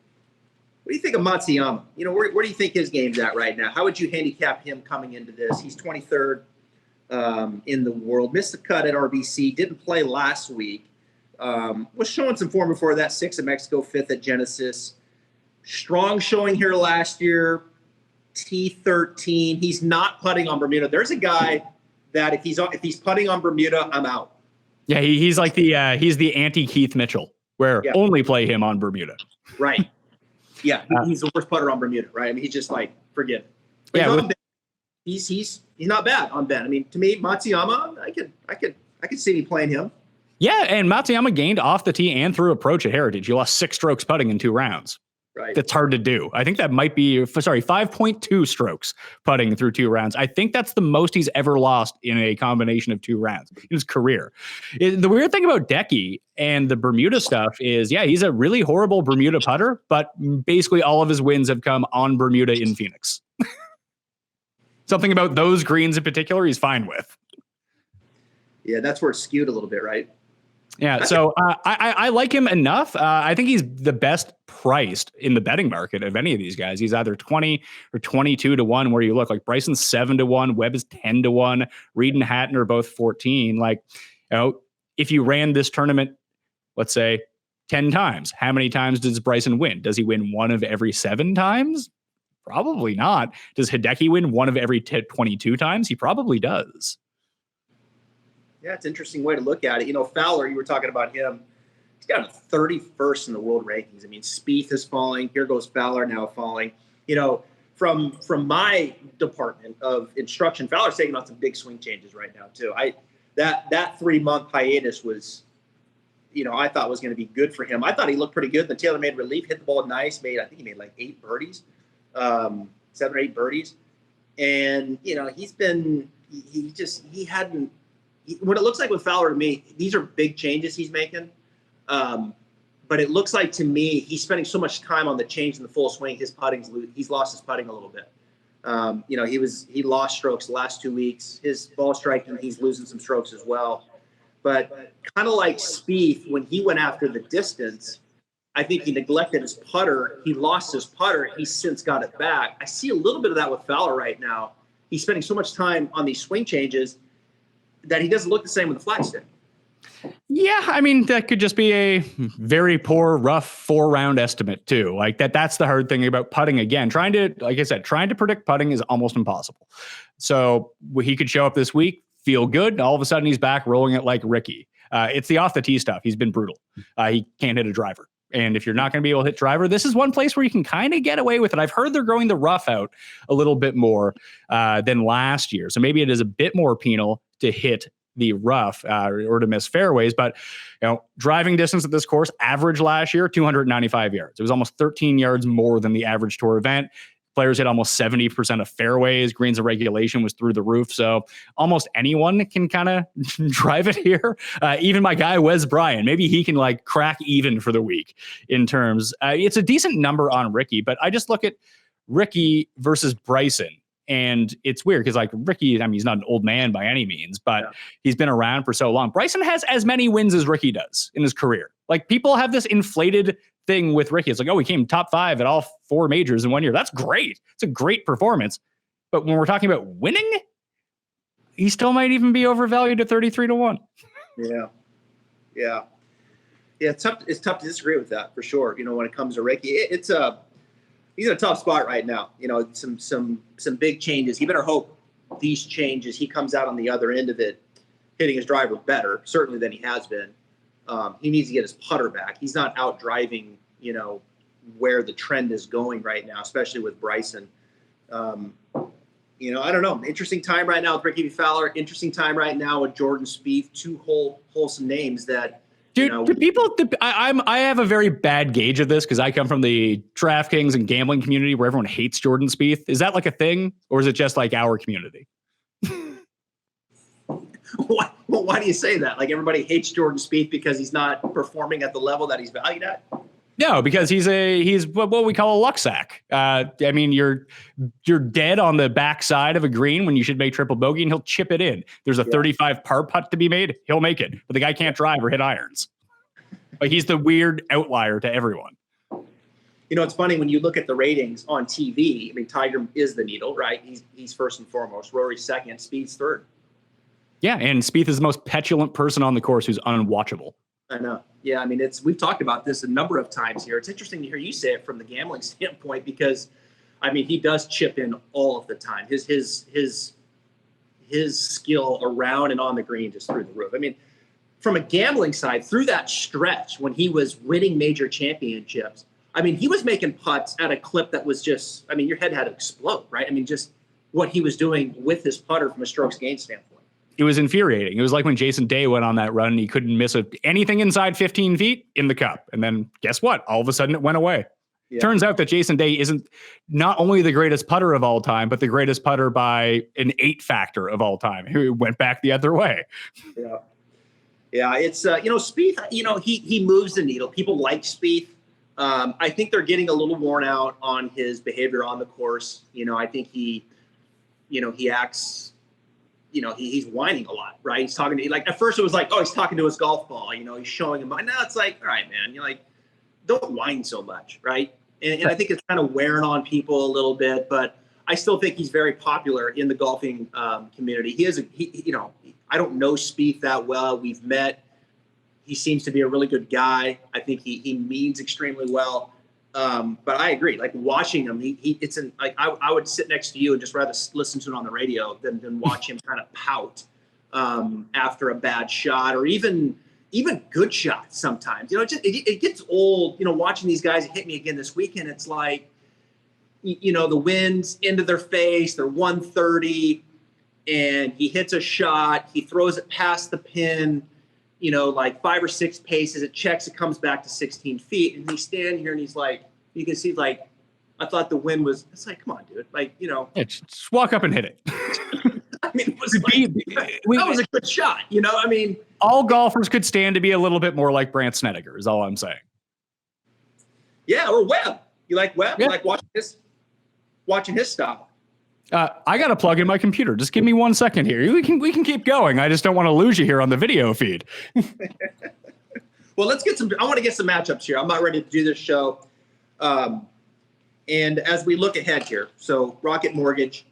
what do you think of Matsuyama? Where do you think his game's at right now? How would you handicap him coming into this? He's 23rd in the world, missed the cut at RBC, didn't play last week, was showing some form before that, 6th at Mexico, 5th at Genesis. strong showing here last year, T13. He's not putting on Bermuda. There's a guy that if he's putting on Bermuda, I'm out. Yeah, he's like he's the anti-Keith Mitchell, where only play him on Bermuda. Right. Yeah, he's the worst putter on Bermuda, right? I mean, he's just like, forget it. But yeah, he's not bad on Ben. I mean, to me, Matsuyama, I could see me playing him. Yeah, and Matsuyama gained off the tee and through approach at Heritage. He lost 6 strokes putting in 2 rounds. Right. That's hard to do. I think that might be 5.2 strokes putting through 2 rounds. I think that's the most he's ever lost in a combination of 2 rounds in his career. The weird thing about Decky and the Bermuda stuff is, he's a really horrible Bermuda putter, but basically all of his wins have come on Bermuda in Phoenix. Something about those greens in particular he's fine with. Yeah, that's where it's skewed a little bit, right? Yeah, so I like him enough. I think he's the best priced in the betting market of any of these guys. He's either 20 or 22 to 1 where you look. Like Bryson's 7 to 1, Webb is 10 to 1, Reed and Hatton are both 14. Like, if you ran this tournament, let's say 10 times, how many times does Bryson win? Does he win 1 of every 7 times? Probably not. Does Hideki win 1 of every 22 times? He probably does. Yeah, it's an interesting way to look at it. Fowler, you were talking about him. He's got a 31st in the world rankings. I mean, Spieth is falling. Here goes Fowler now falling. From my department of instruction, Fowler's taking on some big swing changes right now too. That 3-month hiatus was, I thought was going to be good for him. I thought he looked pretty good. The TaylorMade relief hit the ball nice. I think he made like 8 birdies, 7 or 8 birdies, and what it looks like with Fowler to me, these are big changes he's making. But it looks like to me, he's spending so much time on the change in the full swing. He's lost his putting a little bit. He lost strokes the last 2 weeks. His ball striking, he's losing some strokes as well. But kind of like Spieth, when he went after the distance, I think he neglected his putter. He lost his putter. He's since got it back. I see a little bit of that with Fowler right now. He's spending so much time on these swing changes that he doesn't look the same with the flat stick. Yeah, I mean, that could just be a very poor, rough 4-round estimate too. Like that's the hard thing about putting. Again, trying to predict putting is almost impossible. So he could show up this week, feel good. All of a sudden he's back rolling it like Ricky. It's the off the tee stuff. He's been brutal. He can't hit a driver. And if you're not going to be able to hit driver, this is one place where you can kind of get away with it. I've heard they're growing the rough out a little bit more than last year. So maybe it is a bit more penal to hit the rough or to miss fairways. But, driving distance at this course, average last year, 295 yards. It was almost 13 yards more than the average tour event. Players hit almost 70% of fairways. Greens of regulation was through the roof. So almost anyone can kind of drive it here. Even my guy, Wes Bryan, maybe he can crack even for the week in terms. It's a decent number on Ricky, but I just look at Ricky versus Bryson. And it's weird because Ricky, he's not an old man by any means, but he's been around for so long. Bryson has as many wins as Ricky does in his career. People have this inflated thing with Ricky. It's he came top 5 at all 4 majors in 1 year. That's great. It's a great performance. But when we're talking about winning, he still might even be overvalued at 33 to 1. Yeah. It's tough to disagree with that for sure. When it comes to Ricky, he's in a tough spot right now. Some big changes. He better hope these changes, he comes out on the other end of it, hitting his driver better, certainly than he has been. He needs to get his putter back. He's not out driving, where the trend is going right now, especially with Bryson. I don't know. Interesting time right now with Ricky Fowler. Interesting time right now with Jordan Spieth. 2 wholesome names that. Dude, do people? I have a very bad gauge of this because I come from the Draftkings and gambling community where everyone hates Jordan Spieth. Is that a thing, or is it just our community? Why do you say that? Everybody hates Jordan Spieth because he's not performing at the level that he's valued at? No, because he's what we call a luck sack. You're dead on the backside of a green when you should make triple bogey, and he'll chip it in. There's a 35 par putt to be made. He'll make it, but the guy can't drive or hit irons. He's the weird outlier to everyone. It's funny when you look at the ratings on TV. Tiger is the needle, right? He's first and foremost. Rory's second. Spieth's third. Yeah, and Spieth is the most petulant person on the course who's unwatchable. I know. Yeah, I mean, we've talked about this a number of times here. It's interesting to hear you say it from the gambling standpoint because, I mean, he does chip in all of the time. His skill around and on the green just through the roof. I mean, from a gambling side, through that stretch when he was winning major championships, I mean, he was making putts at a clip that was just, I mean, your head had to explode, right? I mean, just what he was doing with his putter from a strokes gained standpoint. It was infuriating. It was like when Jason Day went on that run and he couldn't miss anything inside 15 feet in the cup. And then guess what? All of a sudden it went away. Yeah. Turns out that Jason Day isn't not only the greatest putter of all time, but the greatest putter by an 8 factor of all time. He went back the other way. Yeah. Yeah. It's, Spieth, he moves the needle. People like Spieth. I think they're getting a little worn out on his behavior on the course. I think he acts, he's whining a lot, right? He's talking to, like, at first it was like, oh, he's talking to his golf ball, he's showing him. Now it's like, all right, man, you're like, don't whine so much, right? And I think it's kind of wearing on people a little bit, but I still think he's very popular in the golfing community. I don't know Spieth that well. We've met. He seems to be a really good guy. I think he means extremely well. But I agree. Like watching him, I would sit next to you and just rather listen to it on the radio than watch him kind of pout after a bad shot or even good shots. Sometimes, it gets old. Watching these guys hit me again this weekend. It's like, the wind's into their face. They're 130, and he hits a shot. He throws it past the pin. Like 5 or 6 paces, it checks, it comes back to 16 feet. And he's standing here and he's like, you can see, like, I thought the wind was, it's like, come on, dude. Like, Yeah, just walk up and hit it. I mean, it was that was a good shot, I mean. All golfers could stand to be a little bit more like Brandt Snedeker is all I'm saying. Yeah, or Webb. You like Webb? Yeah. You like watching his style. I got to plug in my computer. Just give me 1 second here. We can keep going. I just don't want to lose you here on the video feed. Well, I want to get some matchups here. I'm not ready to do this show. And as we look ahead here, so Rocket Mortgage,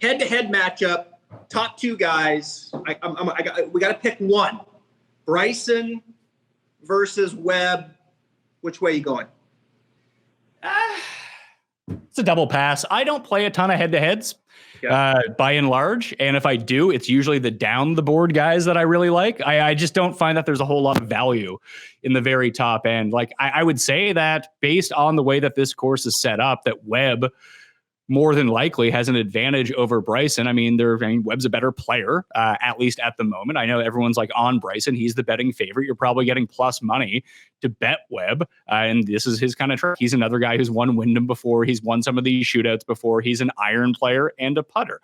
head-to-head matchup, top 2 guys. We got to pick one. Bryson versus Webb. Which way are you going? It's a double pass. I don't play a ton of head-to-heads by and large. And if I do, it's usually the down the board guys that I really like. I just don't find that there's a whole lot of value in the very top end. Like I would say that based on the way that this course is set up, that Webb more than likely has an advantage over Bryson. I mean, Webb's a better player, at least at the moment. I know everyone's like on Bryson. He's the betting favorite. You're probably getting plus money to bet Webb. And this is his kind of trick. He's another guy who's won Wyndham before. He's won some of these shootouts before. He's an iron player and a putter.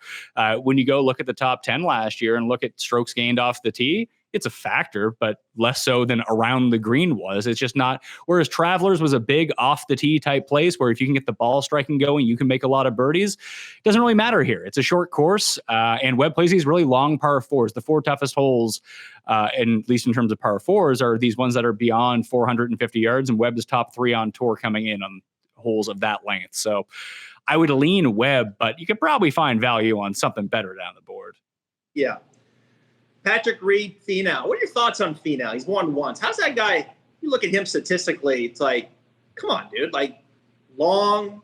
When you go look at the top 10 last year and look at strokes gained off the tee, it's a factor, but less so than around the green was. It's just not. Whereas Travelers was a big off the tee type place where if you can get the ball striking going, you can make a lot of birdies. It doesn't really matter here. It's a short course, and Webb plays these really long par 4s. The 4 toughest holes, and at least in terms of par 4s, are these ones that are beyond 450 yards, and Webb is top 3 on tour coming in on holes of that length. So I would lean Webb, but you could probably find value on something better down the board. Yeah. Patrick Reed, Finau. What are your thoughts on Finau? He's won once. How's that guy? You look at him statistically, it's like, come on, dude. Like, long,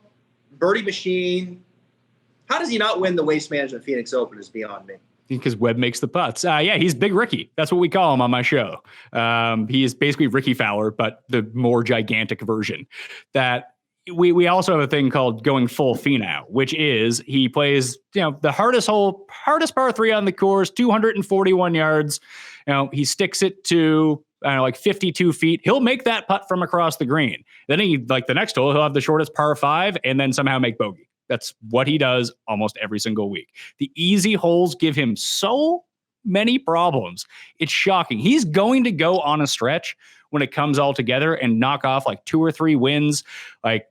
birdie machine. How does he not win the Waste Management Phoenix Open is beyond me. Because Webb makes the putts. Yeah, he's Big Ricky. That's what we call him on my show. He is basically Ricky Fowler, but the more gigantic version. That we also have a thing called going full Finau, which is he plays, the hardest par 3 on the course, 241 yards. He sticks it to, like 52 feet. He'll make that putt from across the green. Then the next hole, he'll have the shortest par 5 and then somehow make bogey. That's what he does almost every single week. The easy holes give him so many problems. It's shocking. He's going to go on a stretch when it comes all together and knock off like 2 or 3 wins, like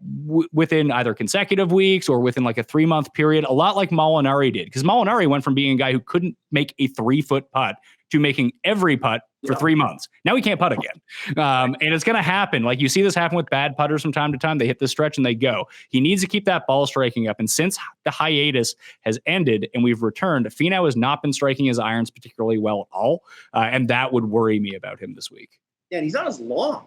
within either consecutive weeks or within like a 3-month period, a lot like Molinari did. Because Molinari went from being a guy who couldn't make a 3-foot putt to making every putt for 3 months. Now he can't putt again. And it's going to happen. Like you see this happen with bad putters from time to time. They hit this stretch and they go. He needs to keep that ball striking up. And since the hiatus has ended and we've returned, Finau has not been striking his irons particularly well at all. And that would worry me about him this week. Yeah, and he's not as long.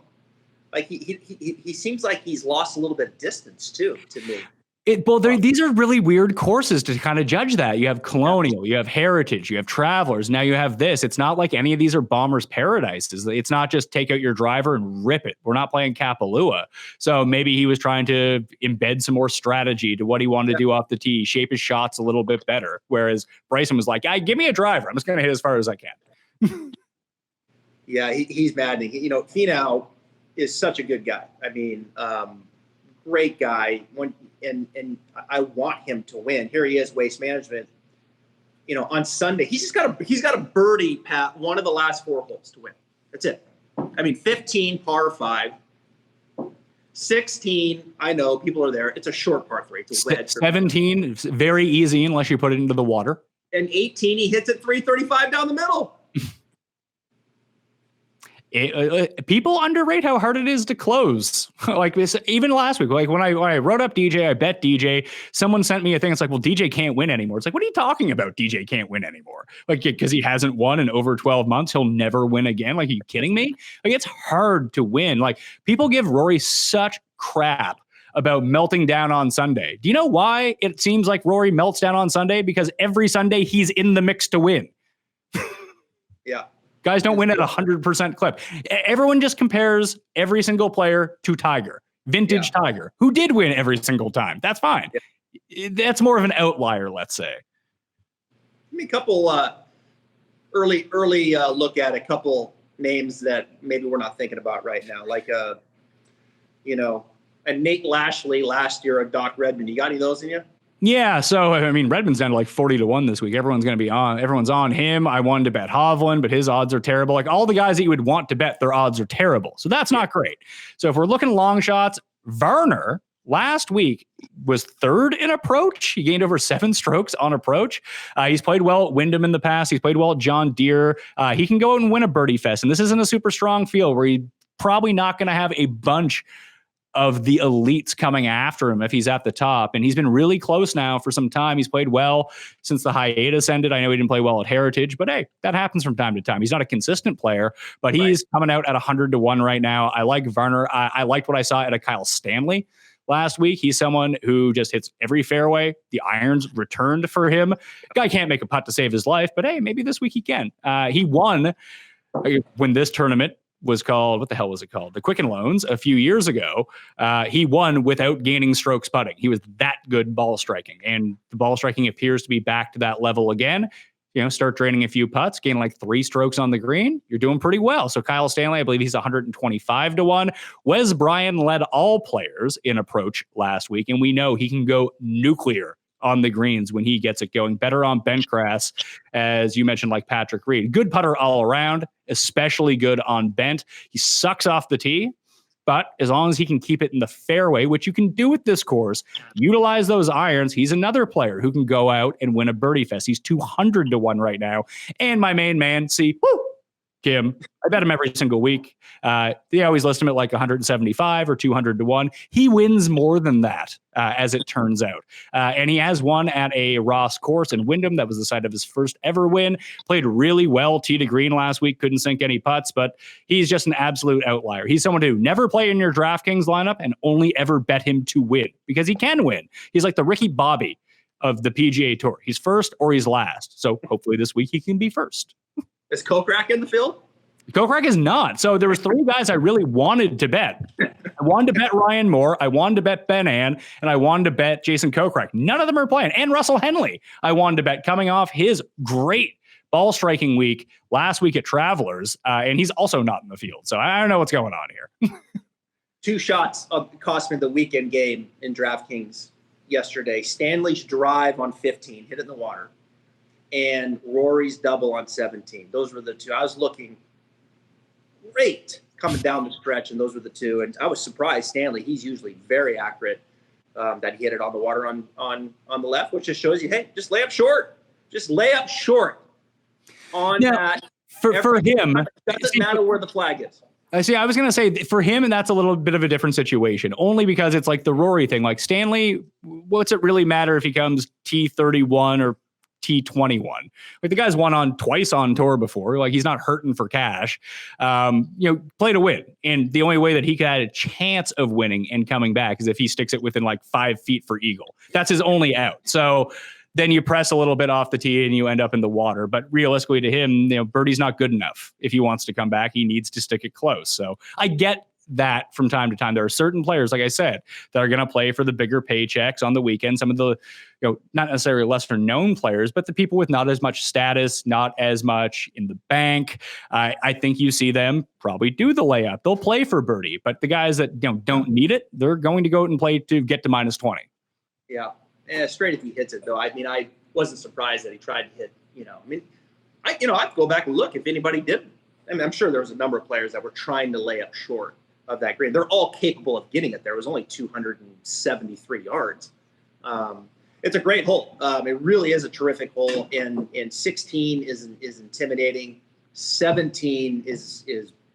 Like he seems like he's lost a little bit of distance too, to me. These are really weird courses to kind of judge that. You have Colonial, you have Heritage, you have Travelers. Now you have this. It's not like any of these are Bombers' paradises. It's not just take out your driver and rip it. We're not playing Kapalua. So maybe he was trying to embed some more strategy to what he wanted to do off the tee, shape his shots a little bit better. Whereas Bryson was like, give me a driver. I'm just going to hit as far as I can. Yeah, he's maddening. Finau is such a good guy. I mean, great guy. And I want him to win. Here he is, Waste Management. On Sunday, he's got a birdie, Pat, one of the last 4 holes to win. That's it. I mean, 15 par 5, 16. I know people are there. It's a short par 3. It's a wedge. 17, it's very easy unless you put it into the water. And 18, he hits it 335 down the middle. People underrate how hard it is to close. Like this, even last week, like when I wrote up DJ, I bet DJ, someone sent me a thing. It's like, well, DJ can't win anymore. It's like, what are you talking about? DJ can't win anymore. Like, because he hasn't won in over 12 months. He'll never win again. Like, are you kidding me? Like, it's hard to win. Like, people give Rory such crap about melting down on Sunday. Do you know why it seems like Rory melts down on Sunday? Because every Sunday he's in the mix to win. Yeah. Guys don't win at 100% clip. Everyone just compares every single player to Tiger, vintage Tiger, who did win every single time. That's fine. Yeah. That's more of an outlier, let's say. Give me a couple early look at a couple names that maybe we're not thinking about right now, like a Nate Lashley last year, a Doc Redmond. You got any of those in you? Yeah, so I mean, Redmond's down to like 40-1 this week. Everyone's on him. I wanted to bet Hovland, but his odds are terrible. Like all the guys that you would want to bet, their odds are terrible. So that's not great. So if we're looking long shots, Varner last week was 3rd in approach. He gained over 7 strokes on approach. He's played well at Wyndham in the past. He's played well at John Deere. He can go out and win a birdie fest. And this isn't a super strong field where he's probably not going to have a bunch of the elites coming after him if he's at the top. And he's been really close now for some time. He's played well since the hiatus ended. I know he didn't play well at Heritage, but hey, that happens from time to time. He's not a consistent player, but he's coming out at 100-1 right now. I like Varner. I liked what I saw at a Kyle Stanley last week. He's someone who just hits every fairway. The irons returned for him. Guy can't make a putt to save his life, but hey, maybe this week he can. He won when this tournament was called, what the hell was it called? The Quicken Loans a few years ago. He won without gaining strokes putting. He was that good ball striking, and the ball striking appears to be back to that level again. Start draining a few putts, gain like 3 strokes on the green. You're doing pretty well. So Kyle Stanley, I believe he's 125-1. Wes Bryan led all players in approach last week, and we know he can go nuclear on the greens when he gets it going. Better on bent grass, as you mentioned, like Patrick Reed. Good putter all around, especially good on bent. He sucks off the tee, but as long as he can keep it in the fairway, which you can do with this course, utilize those irons, he's another player who can go out and win a birdie fest. He's 200-1 right now. And my main man, Kim, I bet him every single week. They always list him at like 175 or 200-1. He wins more than that, as it turns out. And he has won at a Ross course in Wyndham. That was the site of his first ever win. Played really well, tee to green last week. Couldn't sink any putts, but he's just an absolute outlier. He's someone who never play in your DraftKings lineup and only ever bet him to win, because he can win. He's like the Ricky Bobby of the PGA Tour. He's first or he's last. So hopefully this week he can be first. Is Kokrak in the field? Kokrak is not. So there was 3 guys I really wanted to bet. I wanted to bet Ryan Moore. I wanted to bet Ben Ann, and I wanted to bet Jason Kokrak. None of them are playing. And Russell Henley, I wanted to bet, coming off his great ball striking week last week at Travelers. And he's also not in the field. So I don't know what's going on here. 2 shots cost me the weekend game in DraftKings yesterday. Stanley's drive on 15, hit it in the water, and Rory's double on 17. Those were the 2. I was looking great coming down the stretch, and those were the 2. And I was surprised. Stanley, he's usually very accurate, that he hit it on the water on the left, which just shows you, hey, just lay up short. Just lay up short on that. For him, doesn't matter where the flag is. I was going to say for him, and that's a little bit of a different situation, only because it's like the Rory thing. Like Stanley, what's it really matter if he comes T31 or T21. Like the guy's won twice on tour before. Like he's not hurting for cash. Play to win. And the only way that he could have a chance of winning and coming back is if he sticks it within like 5 feet for eagle. That's his only out. So then you press a little bit off the tee and you end up in the water. But realistically to him, birdie's not good enough. If he wants to come back, he needs to stick it close. So I get that from time to time. There are certain players, like I said, that are going to play for the bigger paychecks on the weekend. Some of the, not necessarily lesser known players, but the people with not as much status, not as much in the bank. I think you see them probably do the layup. They'll play for birdie, but the guys that don't need it, they're going to go out and play to get to -20. Yeah. Straight if he hits it though. I mean, I wasn't surprised that he tried to hit, I'd go back and look if anybody didn't. I mean, I'm sure there was a number of players that were trying to lay up short of that green. They're all capable of getting it. There was only 273 yards. It's a great hole. It really is a terrific hole. And 16 is intimidating. 17 is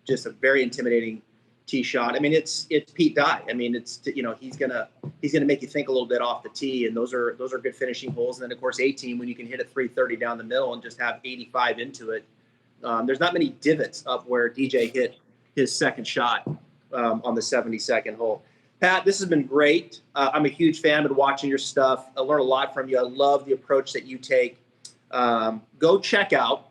just a very intimidating tee shot. I mean, it's Pete Dye. I mean, he's gonna make you think a little bit off the tee, and those are good finishing holes. And then of course 18 when you can hit it 330 down the middle and just have 85 into it. There's not many divots up where DJ hit his second shot on the 72nd hole. Pat, this has been great. I'm a huge fan. Been watching your stuff. I learn a lot from you. I love the approach that you take. Go check out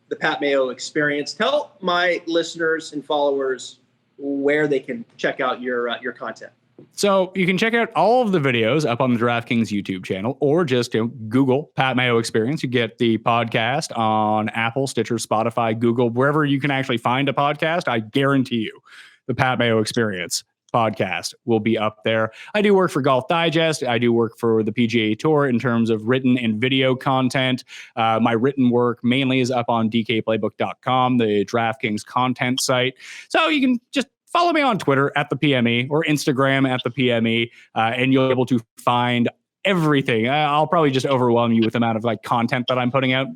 the Pat Mayo Experience. Tell my listeners and followers where they can check out your content. So you can check out all of the videos up on the Draftkings YouTube channel, or just Google Pat Mayo Experience. You get the podcast on Apple, Stitcher, Spotify, Google, wherever you can actually find a podcast. I guarantee you the Pat Mayo Experience podcast will be up there. I do work for Golf Digest. I do work for the PGA Tour in terms of written and video content. My written work mainly is up on dkplaybook.com, the DraftKings content site. So you can just follow me on Twitter at the PME or Instagram at the PME, and you'll be able to find everything. I'll probably just overwhelm you with the amount of content that I'm putting out.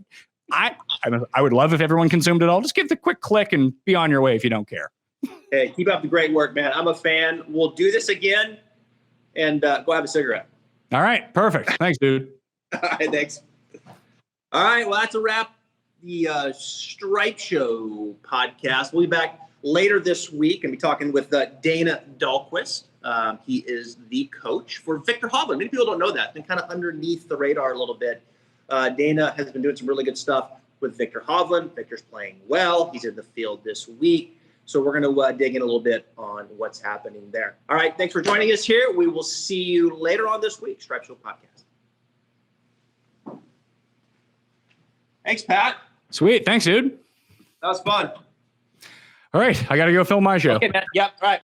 I would love if everyone consumed it all. Just give the quick click and be on your way if you don't care. Hey, keep up the great work, man. I'm a fan. We'll do this again, and go have a cigarette. All right. Perfect. Thanks, dude. All right, thanks. All right, well, that's a wrap. The Stripe Show podcast. We'll be back later this week and be talking with Dana Dahlquist. He is the coach for Viktor Hovland. Many people don't know that. Been kind of underneath the radar a little bit. Dana has been doing some really good stuff with Viktor Hovland. Viktor's playing well. He's in the field this week. So we're going to dig in a little bit on what's happening there. All right, thanks for joining us here. We will see you later on this week, Stripe Show podcast. Thanks, Pat. Sweet. Thanks, dude. That was fun. All right. I got to go film my show. Okay, man. Yep. All right.